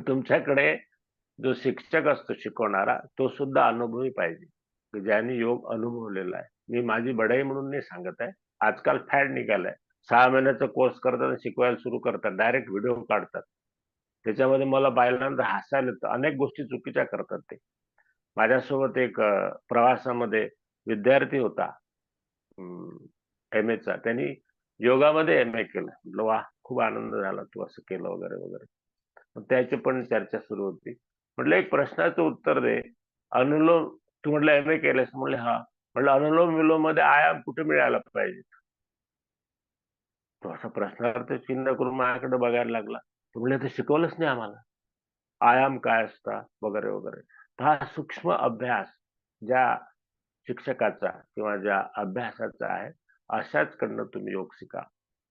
तुमच्याकडे जो शिक्षक असतो शिकवणारा, तो सुद्धा अनुभवी पाहिजे, ज्याने योग अनुभवलेला आहे. मी माझी बढाई म्हणून नाही सांगत आहे. आजकाल फॅड निघालाय, 6 महिन्याचा कोर्स करतात, शिकवायला सुरू करतात, डायरेक्ट व्हिडिओ काढतात. त्याच्यामध्ये मला बायलांना हसायला येतं. अनेक गोष्टी चुकीच्या करतात ते. माझ्यासोबत एक प्रवासामध्ये विद्यार्थी होता, एम चा. त्यांनी योगामध्ये MA केलं. म्हटलं वा, खूप आनंद झाला तू असं केलं वगैरे वगैरे. मग त्याची पण चर्चा सुरू होती. म्हटलं एक प्रश्नाचं उत्तर दे. अनुलोम, तू म्हटलं MA केलंस? म्हणले हा. म्हटलं अनुलोम विलोम मध्ये आयाम कुठे मिळायला पाहिजे? तो असा प्रश्नार्थ चिन्ह करून माझ्याकडे बघायला लागला. तो म्हणले ते शिकवलंच नाही आम्हाला, आयाम काय असतात वगैरे वगैरे. हा सूक्ष्म अभ्यास ज्या शिक्षकाचा किंवा ज्या अभ्यासाचा आहे, अशाच कडनं तुम्ही योग शिका.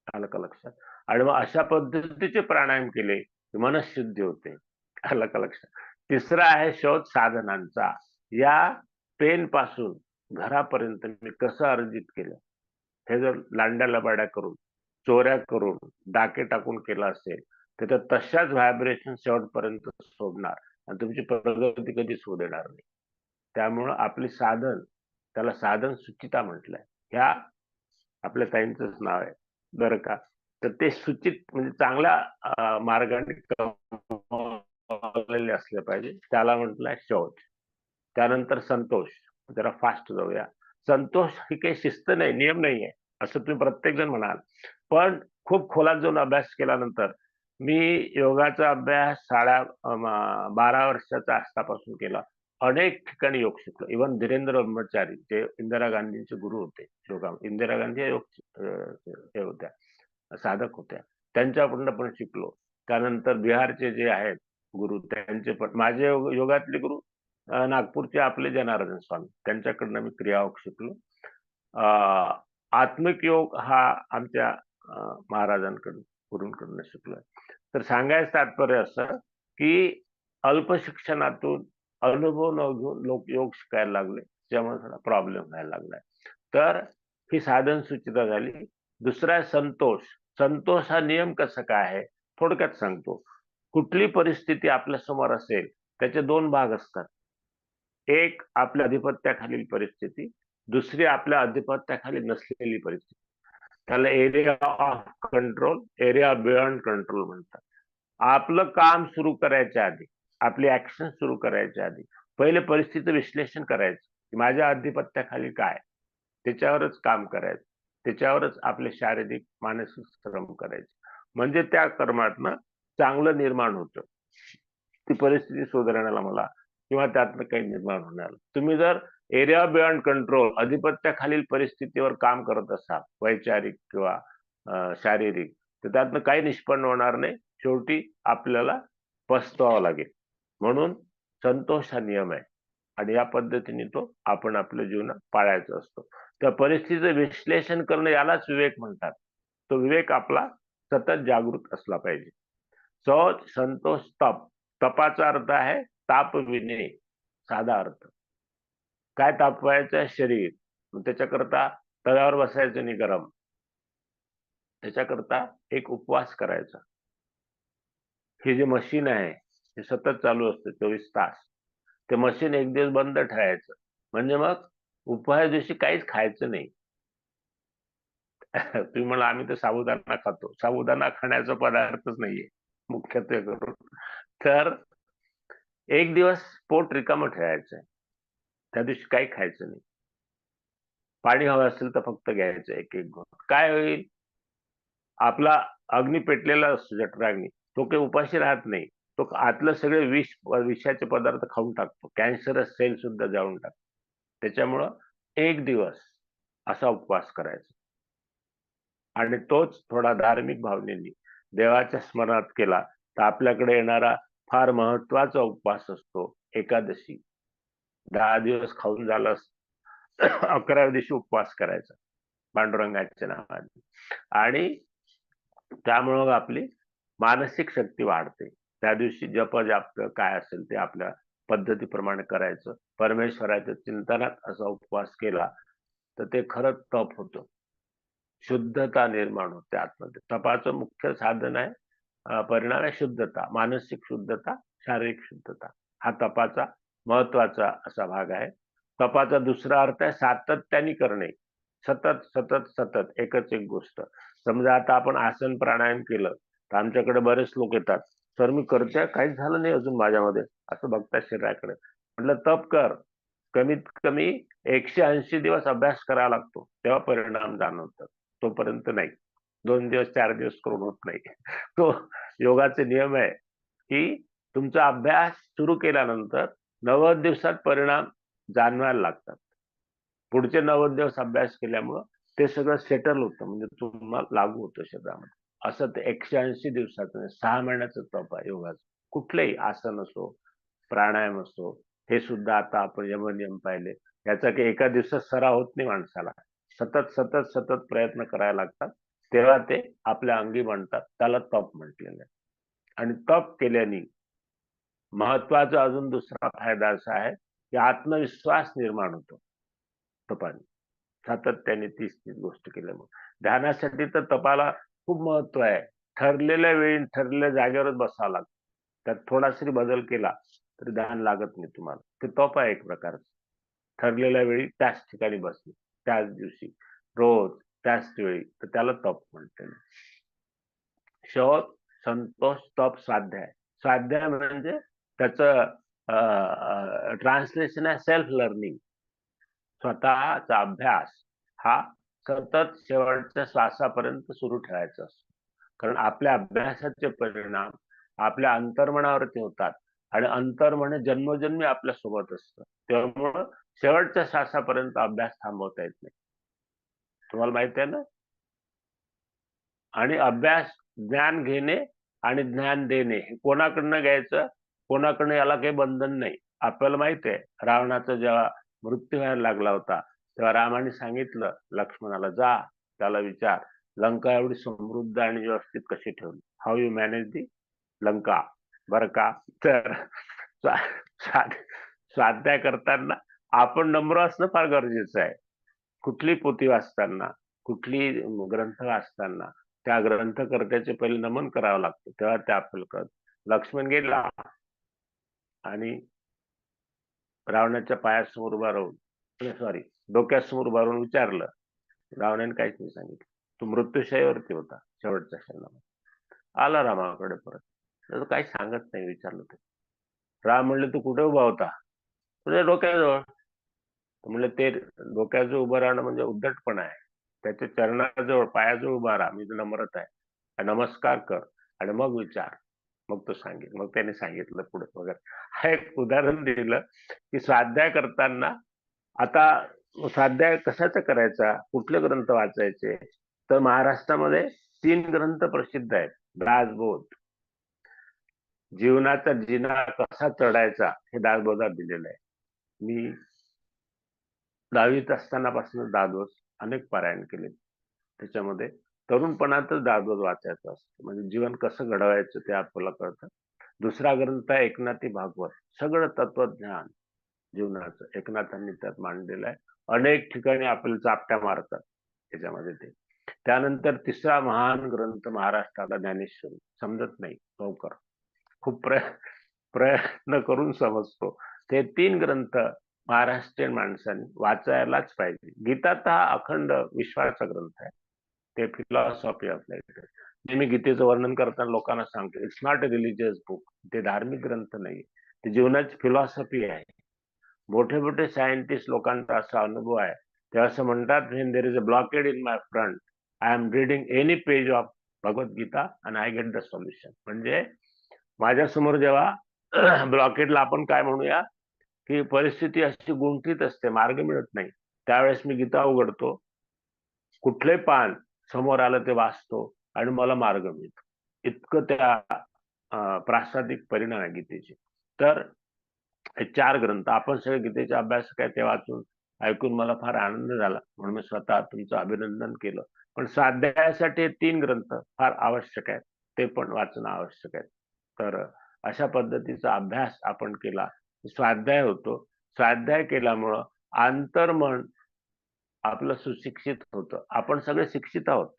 आलं का लक्षात? आणि मग अशा पद्धतीचे प्राणायाम केले की मनशुद्धी होते. आलं का लक्षात? तिसरा आहे शोध साधनांचा. या पेन पासून घरापर्यंत मी कसं अर्जित केलं, हे जर लांड्या लबाड्या करून, चोऱ्या करून, डाके टाकून केलं असेल तर त्या तशाच व्हायब्रेशन शेवटपर्यंत सोडणार आणि तुमची प्रगती कधीच होऊ देणार नाही. त्यामुळं आपली साधन, त्याला साधन सुचिता म्हटलंय. ह्या आपल्या ताईंचंच नाव आहे बरं का. तर ते सुचित म्हणजे चांगल्या मार्गाने कमवलेले असले पाहिजे, त्याला म्हटलंय शौच. त्यानंतर संतोष. जरा फास्ट जाऊया. संतोष ही काही शिस्त नाही, नियम नाहीये असं तुम्ही प्रत्येक जण म्हणाल, पण खूप खोलात जाऊन अभ्यास केल्यानंतर, मी योगाचा अभ्यास 12 वर्षाचा असतापासून केला. अनेक ठिकाणी योग शिकलो. इव्हन धीरेंद्र ब्रह्मचारी जे इंदिरा गांधींचे गुरु होते योगा, इंदिरा गांधी हे होत्या, साधक होत्या, त्यांच्याकडून पण शिकलो. त्यानंतर बिहारचे जे आहेत गुरु, त्यांचे पण, माझे योगातले गुरु नागपूरचे आपले जनार्दन स्वामी, त्यांच्याकडनं मी क्रियायोग शिकलो. आत्मिक योग हा आमच्या महाराजांकडून, गुरूंकडून शिकलोय. तर सांगायचं तात्पर्य असं की अल्प शिक्षणातून अनुभव न घेऊन लोक योग शिकायला लागले, त्यामुळे थोडा प्रॉब्लेम व्हायला लागलाय. तर ही साधन सुचिता झाली. दुसरा संतोष. संतोष हा नियम कसा काय आहे थोडक्यात सांगतो. कुठली परिस्थिती आपल्या समोर असेल त्याचे 2 भाग असतात. एक आपल्या अधिपत्याखालील परिस्थिती, दुसरी आपल्या अधिपत्याखाली नसलेली परिस्थिती. त्याला area of control, area beyond control म्हणतात. आपलं काम सुरू करायच्या आधी, आपली ऍक्शन सुरू करायच्या आधी पहिले परिस्थितीचं विश्लेषण करायचं की माझ्या अधिपत्याखाली काय, त्याच्यावरच काम करायचं, त्याच्यावरच आपले शारीरिक मानसिक श्रम करायचे. म्हणजे त्या कर्मातनं चांगलं निर्माण होतं, ती परिस्थिती सुधारण्याला मला किंवा त्यातनं काही निर्माण होणार. तुम्ही जर एरिया बियॉन्ड कंट्रोल, अधिपत्याखालील परिस्थितीवर काम करत असाल, वैचारिक किंवा शारीरिक, तर त्यातनं काही निष्पन्न होणार नाही. शेवटी आपल्याला पस्तावावं लागेल. म्हणून संतोष हा नियम आहे आणि या पद्धतीने तो आपण आपल्या जीवनात पाळायचा असतो. त्या परिस्थितीचं विश्लेषण करणं यालाच विवेक म्हणतात. तो विवेक आपला सतत जागृत असला पाहिजे. शौच, संतोष, तप. तपाचा अर्थ आहे ताप विणे, साधा अर्थ. काय तापवायचं? शरीर. त्याच्याकरता तव्यावर बसायचं नाही गरम, त्याच्याकरता एक उपवास करायचा. हे जे मशीन आहे हे सतत चालू असतं 24 तास. ते मशीन एक दिवस बंद ठेवायचं, म्हणजे मग उपवास दिवशी काहीच खायचं नाही. तुम्ही म्हणा आम्ही तर साबुदाणा खातो, साबुदाणा खाण्याचा पदार्थच नाहीये मुख्यत्वे करून. तर एक दिवस पोट रिकामं ठेवायचंय, त्या दिवशी काही खायचं नाही. पाणी हवं असेल तर फक्त घ्यायचं एक एक घोट. काय होईल? आपला अग्नी पेटलेला असतो जठराग्नी, तो काही उपाशी राहत नाही. तो आतलं सगळे विषाचे पदार्थ खाऊन टाकतो, कॅन्सरस सेल सुद्धा जाळून टाकतो. त्याच्यामुळं एक दिवस असा उपवास करायचा आणि तोच थोडा धार्मिक भावनेने देवाच्या स्मरणात केला तर आपल्याकडे येणारा फार महत्वाचा उपवास असतो एकादशी. 10 दिवस खाऊन झालं, 11व्या दिवशी उपवास करायचा पांडुरंगाच्या नावाने. आणि त्यामुळं आपली मानसिक शक्ती वाढते. त्या दिवशी जप जाप काय असेल ते आपल्या पद्धतीप्रमाणे करायचं. परमेश्वराच्या चिंतनात असा उपवास केला तर ते खरंच तप होतं. शुद्धता निर्माण होते आतमध्ये. तपाचं मुख्य साधन आहे, परिणाम आहे शुद्धता, मानसिक शुद्धता, शारीरिक शुद्धता. हा तपाचा महत्वाचा असा भाग आहे. तपाचा दुसरा अर्थ आहे सातत्याने करणे. सतत सतत सतत एकच एक गोष्ट. समजा आता आपण आसन प्राणायाम केलं तर आमच्याकडे बरेच लोक येतात, सर मी करते काहीच झालं नाही अजून माझ्यामध्ये, असं बघतात शरीराकडे. म्हटलं तप कर, कमीत कमी 180 दिवस अभ्यास करावा लागतो, तेव्हा परिणाम जाणवतात. तोपर्यंत नाही. 2 दिवस 4 दिवस करून होत नाही. तो योगाचे नियम आहे की तुमचा अभ्यास सुरू केल्यानंतर 90 दिवसात परिणाम जाणवायला लागतात. पुढचे 90 दिवस अभ्यास केल्यामुळं ते सगळं सेटल होतं, म्हणजे तुम्हाला लागू होतं शरीरामध्ये. असं ते 180 दिवसाचं नाही, 6 महिन्याचं तप आहे योगाचं. कुठलंही आसन असो, प्राणायाम असो, हे सुद्धा आता आपण यमनियम पाहिले. याचा की एका दिवसात सराव होत नाही माणसाला. सतत सतत सतत प्रयत्न करायला लागतात, तेव्हा ते आपल्या अंगी बनतात. त्याला तप म्हटलेलं आहे. आणि तप केल्याने महत्वाचा अजून दुसरा फायदा असा आहे की आत्मविश्वास निर्माण होतो तपाने. सातत्याने तीच गोष्ट केल्यामुळे. ध्यानासाठी तर तपाला खूप महत्व आहे. ठरलेल्या वेळी ठरलेल्या जागेवरच बसावं लागतं. त्यात थोडासा बदल केला तरी ध्यान लागत नाही तुम्हाला. ते तप आहे एक प्रकारचं. ठरलेल्या वेळी त्याच ठिकाणी बसणे, त्याच दिवशी, रोज त्याच वेळी, तर त्याला तप म्हणते. शौच, संतोष, तप, स्वाध्याय. स्वाध्याय म्हणजे त्याचं ट्रान्सलेशन आहे सेल्फ लर्निंग. स्वतःचा अभ्यास हा सतत शेवटच्या श्वासापर्यंत सुरू ठेवायचा असतो. कारण आपल्या अभ्यासाचे परिणाम आपल्या अंतर्मनावरती होतात आणि अंतर्मन जन्मोजन्मी आपल्या सोबत असतं. त्यामुळं शेवटच्या श्वासापर्यंत अभ्यास थांबवता येत नाही. तुम्हाला माहिती आहे ना? आणि अभ्यास, ज्ञान घेणे आणि ज्ञान देणे हे कोणाकडनं घ्यायचं, कोणाकडनं याला काही बंधन नाही. आपल्याला माहिती आहे, रावणाचा जेव्हा मृत्यू व्हायला लागला होता तेव्हा रामाने सांगितलं लक्ष्मणाला, जा त्याला विचार लंका एवढी समृद्ध आणि व्यवस्थित कशी ठेवली, हाऊ यू मॅनेज दी लंका. बरं का? तर स्वाध्याय करताना आपण नम्र असणं फार गरजेचं आहे. कुठली पोथी वाचताना, कुठली ग्रंथ वाचताना त्या ग्रंथकर्त्याचे पहिले नमन करावं लागतं, तेव्हा ते आपल्याला कळतं. लक्ष्मण गेला आणि रावणाच्या पायासमोर उभा राहून डोक्यासमोर उभा राहून विचारलं. रावणाने काहीच नाही सांगितलं. तो मृत्यूशय्यावरती होता शेवटच्या क्षणामध्ये. आला रामाकडे परत, त्याचं काही सांगत नाही. विचारलं ते. राम म्हणले, तू कुठे उभा होता? तुझ्या डोक्याजवळ. म्हणलं, ते डोक्याजवळ उभं राहणं म्हणजे उद्धटपणा आहे. त्याच्या चरणाजवळ, पायाजवळ उभा राहा, मी तुला नम्रत आहे, नमस्कार कर आणि मग विचार, मग तो सांगेल. मग त्याने सांगितलं पुढे वगैरे. हा एक उदाहरण दिलं की स्वाध्याय करताना, आता स्वाध्याय कशाचा करायचा, कुठले ग्रंथ वाचायचे, तर महाराष्ट्रामध्ये 3 ग्रंथ प्रसिद्ध आहेत. दासबोध, जीवनाचा जिना कसा चढायचा, हे दासबोधात दिलेलं आहे. मी 10वीत असताना पासून दासबोध अनेक पारायण केले. त्याच्यामध्ये तरुणपणातच दासबोध वाचायचं असतं, म्हणजे जीवन कसं घडवायचं ते आपल्याला कळतं. दुसरा ग्रंथ आहे एकनाथी भागवत. सगळं तत्वज्ञान जीवनाचं एकनाथांनी त्यात मांडलेलं आहे. अनेक ठिकाणी आपल्याला चापट्या मारतात त्याच्यामध्ये ते. त्यानंतर तिसरा महान ग्रंथ महाराष्ट्राला ज्ञानेश्वरी. समजत नाही लवकर, खूप प्रयत्न करून समजतो. ते 3 ग्रंथ महाराष्ट्रीयन माणसांनी वाचायलाच पाहिजे. गीता तर हा अखंड विश्वाचा ग्रंथ आहे. ते फिलॉसॉफी ऑफ लाईफ. जे मी गीतेचं वर्णन करताना लोकांना सांगतो, it's not a religious book. ते धार्मिक ग्रंथ नाही, ते जीवनाची फिलॉसॉफी आहे. मोठे मोठे सायंटिस्ट लोकांचा असा अनुभव आहे, ते असं म्हणतात, when there is a blockade in my front, I am reading any page of Bhagavad Gita and I get the solution. म्हणजे माझ्यासमोर जेव्हा ब्लॉकेडला आपण काय म्हणूया की परिस्थिती अशी गुंठीत असते, मार्ग मिळत नाही, त्यावेळेस मी गीता उघडतो, कुठलंही पान समोर आलं ते वाचतो आणि मला मार्ग मिळतो. इतकं त्या प्रासादिक परिणाम आहे गीतेचे. तर हे 4 ग्रंथ आपण सगळे गीतेचे अभ्यास काय ते वाचून ऐकून मला फार आनंद झाला, म्हणून मी स्वतः तुमचं अभिनंदन केलं. पण स्वाध्यायासाठी 3 ग्रंथ फार आवश्यक आहेत, ते पण वाचणं आवश्यक आहे. तर अशा पद्धतीचा अभ्यास आपण केला, स्वाध्याय होतो. स्वाध्याय केल्यामुळं अंतर्मन आपलं सुशिक्षित होतं. आपण सगळे शिक्षित आहोत,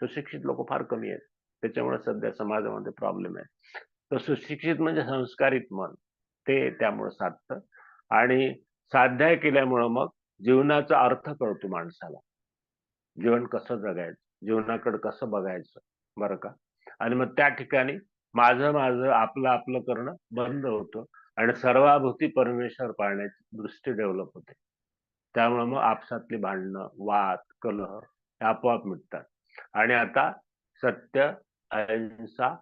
सुशिक्षित लोक फार कमी आहेत. त्याच्यामुळे सध्या समाजामध्ये प्रॉब्लेम आहे. तर सुशिक्षित म्हणजे संस्कारित मन, ते त्यामुळे साधतं. आणि स्वाध्याय केल्यामुळं मग जीवनाचा अर्थ कळतो माणसाला. जीवन कसं जगायचं, जीवनाकडे कसं बघायचं, बरं का. आणि मग त्या ठिकाणी माझं आपलं करणं बंद होतं आणि सर्वाभोवती परमेश्वर पाहण्याची दृष्टी डेव्हलप होते. त्यामुळे मग आपसातली भांडणं, वाद, कलह हे आपोआप मिटतात. आणि आता सत्य, अहिंसा,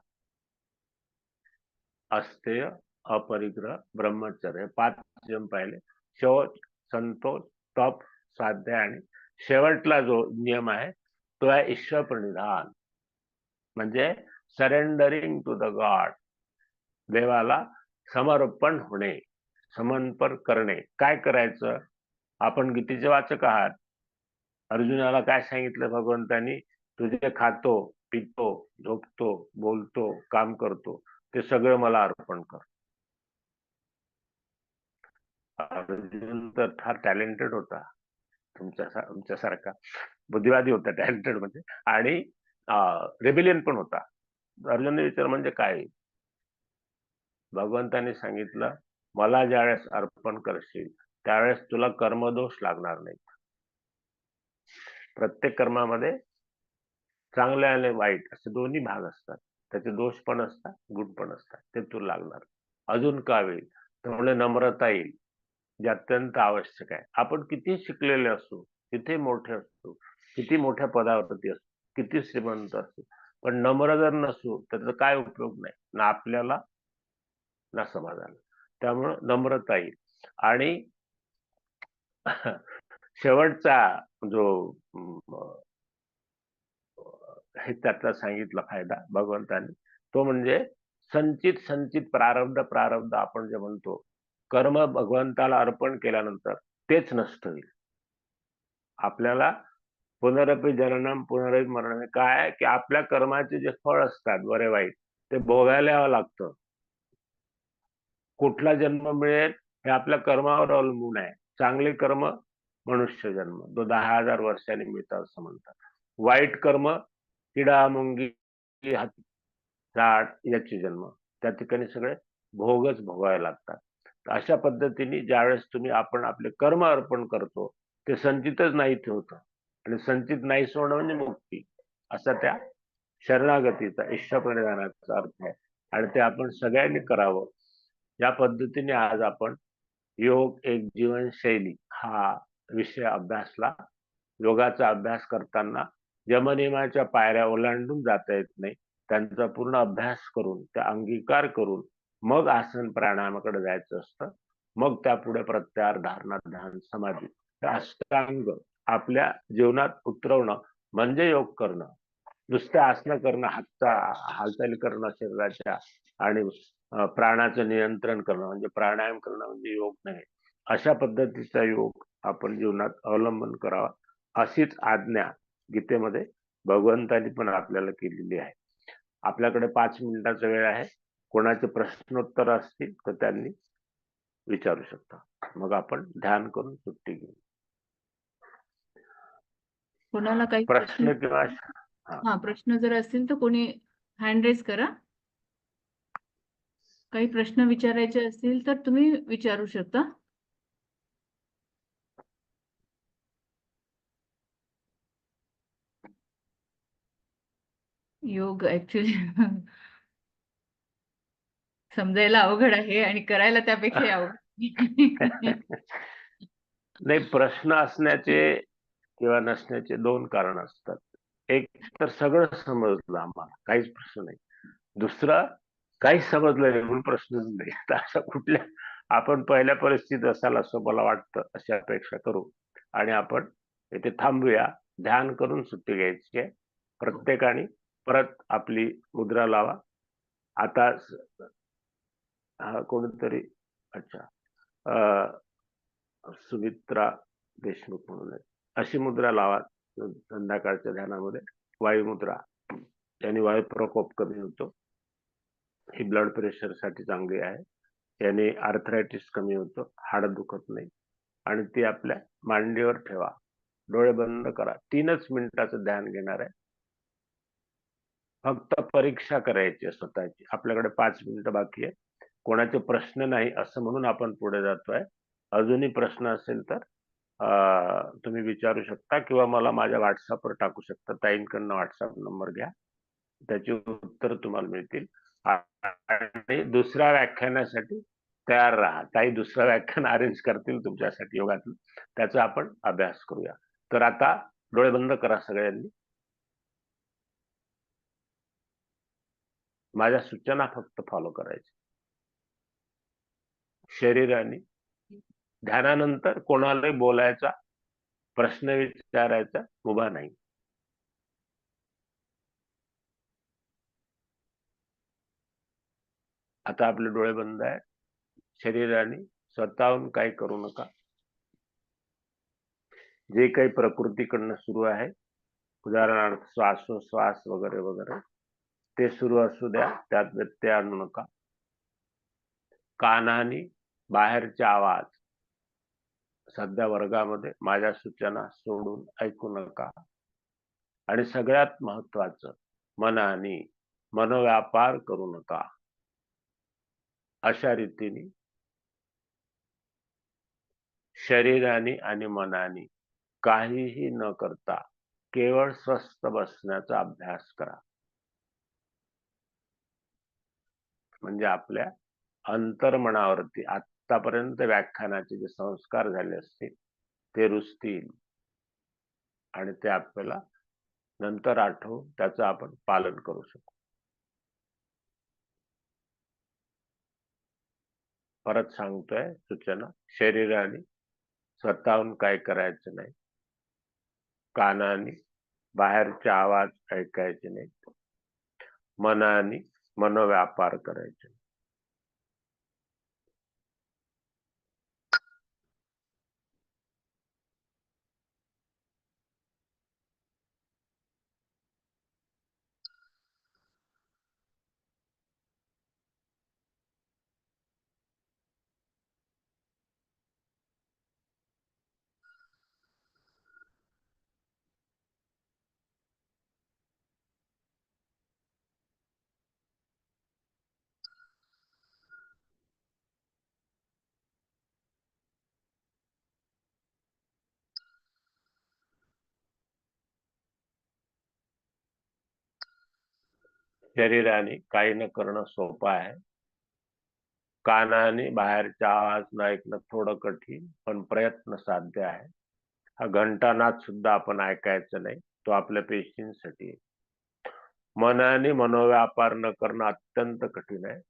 अस्तेय, अपरिग्रह, ब्रह्मचर्य हे 5 नियम पाहिले. शौच, संतोष, तप, स्वाध्याय आणि शेवटला जो नियम आहे तो आहे ईश्वर प्रणिधान, म्हणजे सरेंडरिंग टू द गॉड, देवाला समर्पण होणे, समर्पण करणे. काय करायचं? आपण गीतेचे वाचक आहात. अर्जुनाला काय सांगितलं भगवंतानी? तुझे खातो, पितो, झोपतो, बोलतो, काम करतो ते सगळं मला अर्पण कर. अर्जुन तर फार टॅलेंटेड होता, तुमच्यासारखा बुद्धिवादी होता, टॅलेंटेड म्हणजे, आणि रेबिलियन पण होता. अर्जुनने विचार म्हणजे काय? भगवंताने सांगितलं, मला ज्यावेळेस अर्पण करशील त्यावेळेस तुला कर्मदोष लागणार नाही. प्रत्येक कर्मामध्ये चांगले आणि वाईट असे दोन्ही भाग असतात. त्याचे दोष पण असतात, गुण पण असतात. ते तुला लागणार. अजून का होईल? त्यामुळे नम्रता येईल, जे अत्यंत आवश्यक आहे. आपण किती शिकलेले असू, किती मोठे असू, किती मोठ्या पदावरती असू, किती श्रीमंत असू, पण नम्र जर नसू त्याचा काय उपयोग नाही, ना आपल्याला ना समाजाला. त्यामुळं नम्रता येईल. आणि शेवटचा जो हे त्यातला सांगितला फायदा भगवंताने, तो म्हणजे संचित प्रारब्ध आपण जे म्हणतो, कर्म भगवंताला अर्पण केल्यानंतर तेच नष्ट होईल. आपल्याला पुनरपि जननम पुनरपि मरणम, काय आहे की आपल्या कर्माचे जे फळ असतात बरे वाईट ते भोगायला यावं लागतं. कुठला जन्म मिळेल हे आपल्या कर्मावर अवलंबून आहे. चांगले कर्म मनुष्य जन्म, तो 10,000 वर्षांनी मिळतात असं म्हणतात. वाईट कर्म किडा, मुंगी, हाती, झाड याचे जन्म, त्या ठिकाणी सगळे भोगच भोगावे लागतात. अशा पद्धतीने ज्यावेळेस तुम्ही आपण आपले कर्म अर्पण करतो ते संचितच नाही ठेवतं, आणि संचित नाही सोडणं म्हणजे मुक्ती, असा त्या शरणागतीचा, ईश्वरप्रणिधानाचा अर्थ आहे. आणि ते आपण सगळ्यांनी करावं. या पद्धतीने आज आपण योग एक जीवनशैली हा विषय अभ्यासला. योगाचा अभ्यास करताना यमनियमाच्या पायऱ्या ओलांडून जाता येत नाही. त्यांचा पूर्ण अभ्यास करून, त्या अंगीकार करून मग आसन प्राणायामाकडे जायचं असतं. मग त्यापुढे प्रत्याहार, धारणा, ध्यान, समाधी हे अष्टांग आपल्या जीवनात उतरवणं म्हणजे योग करणं. नुसतं आसनं करणं, हालचाली करणं शरीराच्या आणि प्राणाचं नियंत्रण करणं म्हणजे प्राणायाम करणं म्हणजे योग नाही. अशा पद्धतीचा योग आपण जीवनात अवलंबन करावा, अशीच आज्ञा गीतेमध्ये भगवंतांनी पण आपल्याला केलेली आहे. आपल्याकडे 5 मिनिटाचा वेळ आहे. कोणाचे प्रश्नोत्तर असतील तर त्यांनी विचारू शकता. मग आपण ध्यान करून सुट्टी घेऊ. कोणाला काही प्रश्न किंवा प्रश्न जर असतील तर कोणी हँड रेज करा. काही प्रश्न विचारायचे असतील तर तुम्ही विचारू शकता. योग ऍक्च्युली समजायला अवघड आहे आणि करायला त्यापेक्षा अवघड. नाही, प्रश्न असण्याचे किंवा नसण्याचे 2 कारण असतात. एक तर सगळं समजलं आम्हाला, काहीच प्रश्न नाही. दुसरं काहीच समजलं नाही म्हणून प्रश्नच नाही. तर अशा कुठल्या आपण पहिल्या परिस्थितीत असाल असं मला वाटतं, अशी अपेक्षा करू. आणि आपण इथे थांबूया. ध्यान करून सुट्टी घ्यायची आहे. प्रत्येकाने परत आपली मुद्रा लावा. आता कोणीतरी सुमित्रा देशमुख म्हणून आहे, अशी मुद्रा लावा संध्याकाळच्या ध्यानामध्ये. वायुमुद्रा, याने वायू प्रकोप कमी होतो. ही ब्लड प्रेशर साठी चांगली आहे. याने आर्थरायटिस कमी होतो, हाड दुखत नाही. आणि ती आपल्या मांडीवर ठेवा, डोळे बंद करा. 3च मिनिटाचं ध्यान घेणार आहे. फक्त परीक्षा करायची स्वतःची. आपल्याकडे 5 मिनिटं बाकी आहे. कोणाचे प्रश्न नाही असं म्हणून आपण पुढे जातोय. अजूनही प्रश्न असेल तर तुम्ही विचारू शकता किंवा मला माझ्या व्हॉट्सअपवर टाकू शकता. ताईंकडनं व्हॉट्सअप नंबर घ्या, त्याची उत्तर तुम्हाला मिळतील. आणि दुसऱ्या व्याख्यानासाठी तयार राहा. ताई दुसरं व्याख्यान अरेंज करतील तुमच्यासाठी योगातलं, त्याचा आपण अभ्यास करूया. तर आता डोळे बंद करा सगळ्यांनी. माझ्या सूचना फक्त फॉलो करायची. शरीराने ध्यानानंतर कोणालाही बोलायचा, प्रश्न विचारायचा मुभा नाही. आता आपले डोळे बंद आहेत. शरीराने स्वतःहून काही करू नका. जे काही प्रकृतीकडनं सुरू आहे, उदाहरणार्थ श्वासोश्वास वगैरे वगैरे, ते सुरू असू द्या, त्यात व्यत्यय आणू नका. कानाने बाहेरचे आवाज सध्या वर्गामध्ये माझ्या सूचना सोडून ऐकू नका. आणि सगळ्यात महत्वाचं, मनाने मनोव्यापार करू नका. अशा रीतीने शरीराने आणि मनाने काहीही न करता केवळ स्वस्थ बसण्याचा अभ्यास करा. म्हणजे आपल्या अंतर्मनावरती आतापर्यंत व्याख्यानाचे जे संस्कार झाले असतील ते रुजतील आणि ते आपल्याला नंतर आठवून त्याचं आपण पालन करू शकू. परत सांगतोय सूचना, शरीराने स्वतःहून काय करायचं नाही. कानाने बाहेरचे आवाज ऐकायचे नाहीत. मनाने मनोव्यापार करायचे. शरीराने काही न करणं सोपं आहे. कानाने बाहेरचा आवाज न ऐकणं थोडं कठीण, पण प्रयत्न साध्य आहे. हा घंटानाद सुद्धा आपण ऐकायचं नाही, तो आपल्या पेशींसाठी आहे. मनाने मनोव्यापार न करणं अत्यंत कठीण आहे.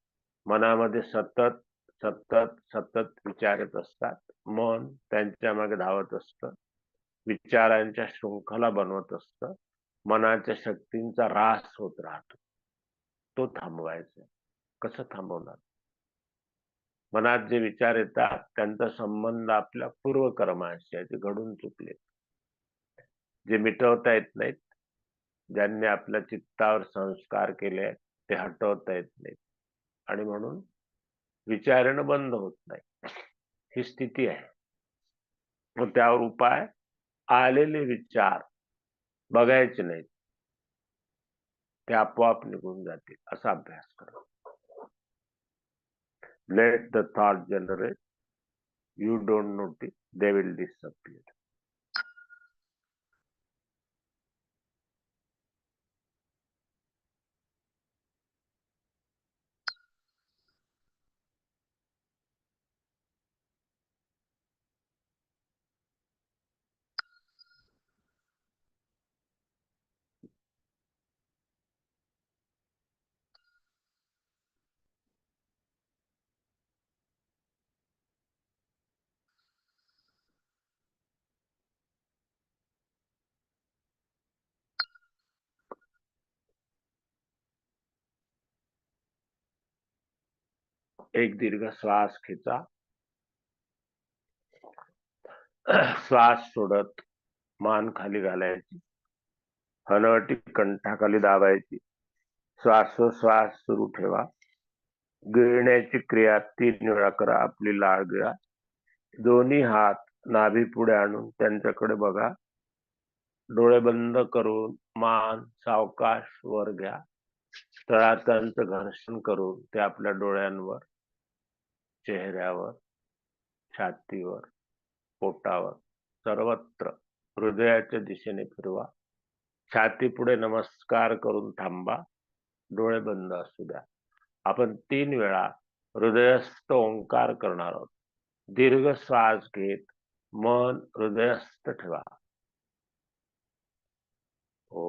मनामध्ये सतत सतत सतत विचार येत असतात. मन त्यांच्या मागे धावत असतं, विचारांच्या शृंखला बनवत असतं. मनाच्या शक्तींचा ऱ्हास होत राहतो. तो थांबवायचा. कसं थांबवणार? मनात जे विचार येतात त्यांचा संबंध आपल्या पूर्वकर्माशी आहे, जे घडून चुकले, जे मिटवता येत नाहीत, ज्यांनी आपल्या चित्तावर संस्कार केले ते हटवता येत नाहीत, आणि म्हणून विचार येणं बंद होत नाही. ही स्थिती आहे. मग त्यावर उपाय, आलेले विचार बघायचे नाहीत, ते आपोआप निघून जातील असा अभ्यास करा. Let the thought generate. You don't notice, they will disappear. एक दीर्घ श्वास खेचा. श्वास सोडत मान खाली घालायची, हलवटी कंठाखाली दाबायची. श्वासोश्वास सुरू ठेवा. गिळण्याची क्रिया 3 वेळा करा. आपली लाळ गिळा. दोन्ही हात नाभी पुढे आणून त्यांच्याकडे बघा. डोळे बंद करून मान सावकाश वर घ्या. तळहातांचं घर्षण करून ते आपल्या डोळ्यांवर, चेहऱ्यावर, छातीवर, पोटावर, सर्वत्र हृदयाच्या दिशेने फिरवा. छाती पुढे नमस्कार करून थांबा. डोळे बंद असू द्या. आपण 3 वेळा हृदयस्थ ओंकार करणार आहोत. दीर्घ श्वास घेत मन हृदयस्थ ठेवा. ओ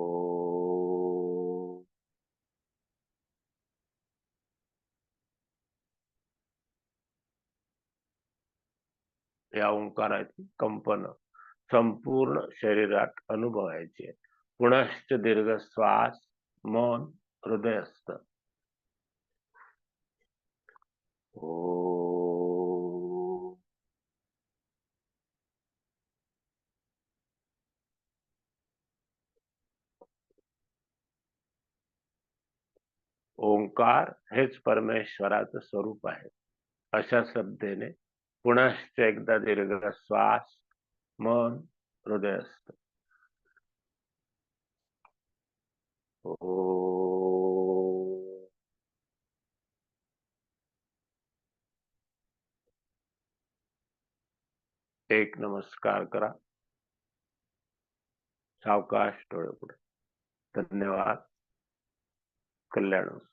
या ओंकाराची कंपन संपूर्ण शरीरात अनुभवायचे. पुनश्च दीर्घ श्वास मन हृदयस्थ. ओ ओंकार हेच परमेश्वराचं स्वरूप आहे. अशा श्रद्धेने पुनश्च एकदा दीर्घ श्वास मन हृदयस्थ. ओ एक नमस्कार करा. सावकाश डोळे पुढे. धन्यवाद. कल्याण असो.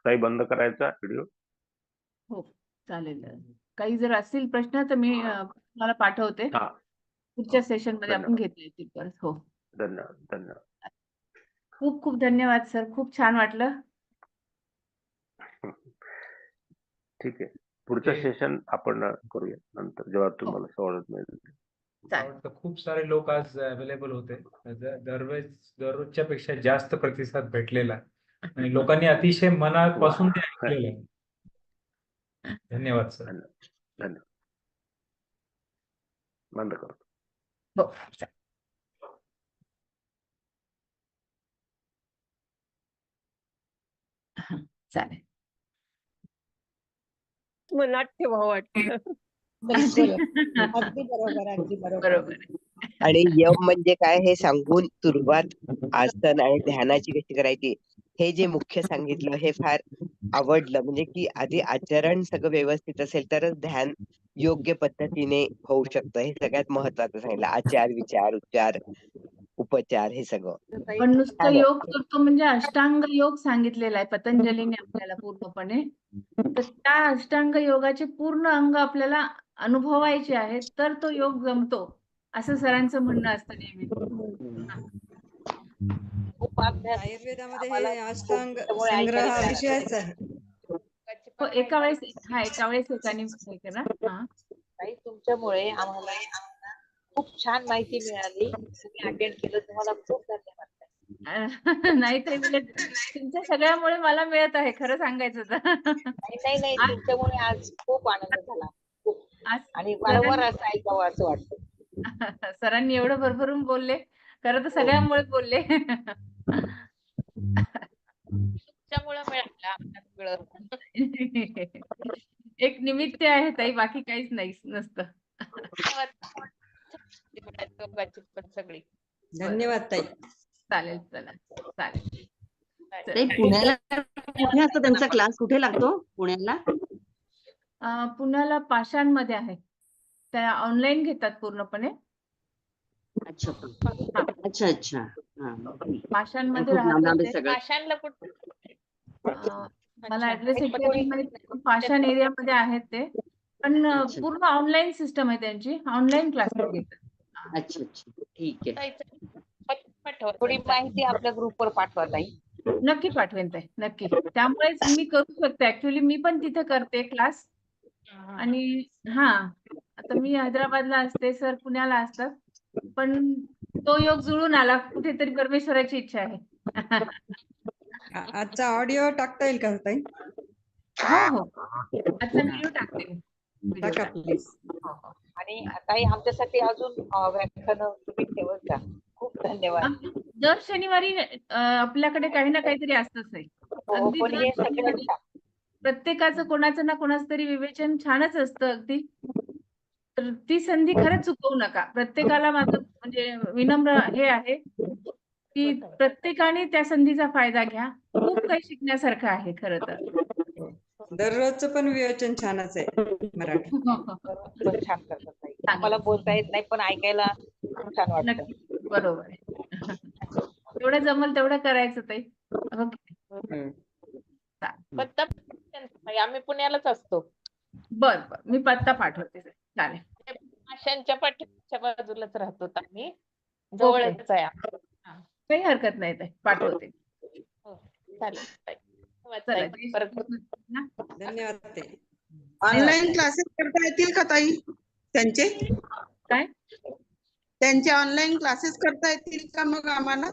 काही बंद करायचा व्हिडिओ. हो चालेल. काही जर असतील प्रश्न तर मी तुम्हाला पाठवते. हा पुढच्या सेशन मध्ये आपण धन्यवाद. घेतले येतील परत. हो धन्यवाद. धन्यवाद. खूप खूप धन्यवाद सर. खूप छान वाटलं. ठीक आहे. पुढचं ते- सेशन आपण करूया नंतर जेव्हा तुम्हाला सवलत मिळेल. मला चालेल. वाटतं खूप सारे लोक आज अवेलेबल होते. दररोजच्या पेक्षा जास्त प्रतिसाद भेटलेला आणि लोकांनी अतिशय मनापासून ते ऐकलेलं आहे. धन्यवाद सर. धन्यवाद. धन्यवाद. बंद करतो. हो चालेल. चालेल. मनात ठेवावं वाटतं. बिलकुल. अगदी बरोबर, अगदी बरोबर. बरोबर आहे. आणि यम म्हणजे काय हे सांगून सुरुवात आसन आणि ध्यानाची कशी करायची हे जे मुख्य सांगितलं हे फार आवडलं. म्हणजे की आधी आचरण सगळं व्यवस्थित असेल तरच ध्यान योग्य पद्धतीने होऊ शकतं. हे सगळ्यात महत्वाचं सांगितलं. आचार विचार उच्चार उपचार हे सगळं पण नुसतं छान आहे. योग करतो म्हणजे अष्टांग योग सांगितलेला आहे पतंजलीने आपल्याला पूर्णपणे. तर त्या अष्टांग योगाचे पूर्ण अंग आपल्याला अनुभवायचे आहेत तर तो योग जमतो असं सरांचं म्हणणं असतं नेहमी. आयुर्वेदामध्ये हे अष्टांग संग्रह हा विषयच आहे. हो, एका वेळेस एकाने हे करा. हा ताई तुमच्यामुळे आम्हाला खूप छान माहिती मिळाली. तुम्ही अटेंड केलं तुम्हाला खूप धन्यवाद ताई. नाही तर उलट तुमच्या सगळ्यामुळे मला मिळत आहे खरं सांगायचं तर. नाही आज- तुमच्यामुळे आज खूप आनंद झाला. खूप. आज आणि वारंवार असं ऐकावं असं वाटतं. सरांनी एवढं भरभरून बोलले. खरं तर सगळ्यामुळे बोलले. तुमच्यामुळे मिळालं आम्हाला एक निमित्त आहे ताई, बाकी काहीच नाही नसतं. पण सगळी धन्यवाद ताई. चालेल चला चालेल. ते पुण्याला कुठे असतो त्यांचा क्लास, कुठे लागतो पुण्याला? पुण्याला पाषाणमध्ये आहे. त्या ऑनलाईन घेतात पूर्णपणे. अच्छा अच्छा अच्छा. हा. पाषाणमध्ये खूप लांब राहतात आहे ते. सगळं. पाषाणला कुठे मला ऍड्रेस एक एक्झॅक्टली माहित नाही. पाषाण एरियामध्ये आहेत ते. पण अच्छा. पूर्ण ऑनलाईन सिस्टम आहे त्यांची. ऑनलाईन क्लासेस घेतात. अच्छा अच्छा ठीक आहे. थोडी माहिती आपल्या ग्रुपवर पाठवा ताई. नक्की पाठवेन ताई, नक्की. त्यामुळेच मी करू शकते. ऍक्च्युली मी पण तिथे करते क्लास. आणि आता मी हैदराबादला असते, सर पुण्याला असतात. पण तो योग जुळून आला. कुठेतरी परमेश्वराची इच्छा आहे. आजचा ऑडिओ टाकता येईल का ताई? हो. आजचा व्हिडिओ टाकते मी. व्हिडिओ टाका टाकते. प्लीज. हो. आणि ताई आमच्यासाठी अजून व्याख्यानं तुम्ही ठेवत जा. खूप धन्यवाद. दर शनिवारी आपल्याकडे काही ना काहीतरी असतंच आहे. अगदी पण दर हे शनिवारी सगळं छान. प्रत्येकाचं कोणाचं ना कोणाचं तरी विवेचन छानच असतं अगदी. तर ती संधी खरंच चुकवू नका. प्रत्येकाला माझं म्हणजे विनम्र हे आहे की प्रत्येकाने त्या संधीचा फायदा घ्या. खूप काही शिकण्यासारखं आहे खरं तर. दररोजचं पण विवेचन छानच आहे मराठी. पण छान करतात ताई. आम्हाला बोलता येत नाही पण ऐकायला खूप छान वाटतं. नक्की बरोबर आहे. जेवढं जमल तेवढं करायचं ताई. ओके. पत्ता नाही, आम्ही पुण्यालाच असतो. बर बर, मी पत्ता पाठवते चालेल. आशांच्या पाठीच्या बाजूलाच राहतो आम्ही, जवळच आहे आम्हाला. काही हरकत नाही ताई, पाठवते. हो, चालेल ताई. धन्यवाद चला ताई. जय परत श्री कृष्ण. धन्यवाद ते. ऑनलाईन क्लासेस करता येतील का ताई त्यांचे? काय? त्यांचे ऑनलाईन क्लासेस करता येतील का मग आम्हाला?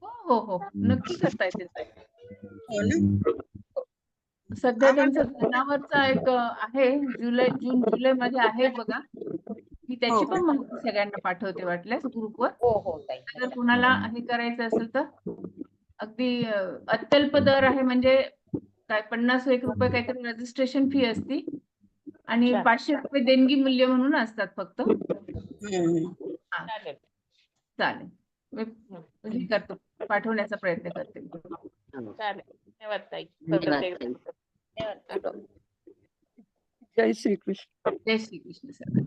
हो हो हो, नक्की करता येतील ताई. हो ना. सध्या त्यांचं आम्हाला जनावरचा एक आहे, जून जुलै मध्ये आहे बघा. मी त्याची हो पण का? माहिती सगळ्यांना पाठवते वाटल्यास ग्रुपवर. हो हो ताई. जर कुणाला हे करायचं असेल तर अगदी अत्यल्प दर आहे, म्हणजे काय 50-1 रुपये काहीतरी रजिस्ट्रेशन फी असती आणि अच्छा. 500 रुपये देणगी मूल्य म्हणून असतात फक्त. हम्म. हा, चालेल. चालेल. मी हे करतो, पाठवण्याचा प्रयत्न करते. चालेल. धन्यवाद ताई. धन्यवाद परत ताई. एकदा. धन्यवाद. जय श्री कृष्ण. जय श्री कृष्ण सर.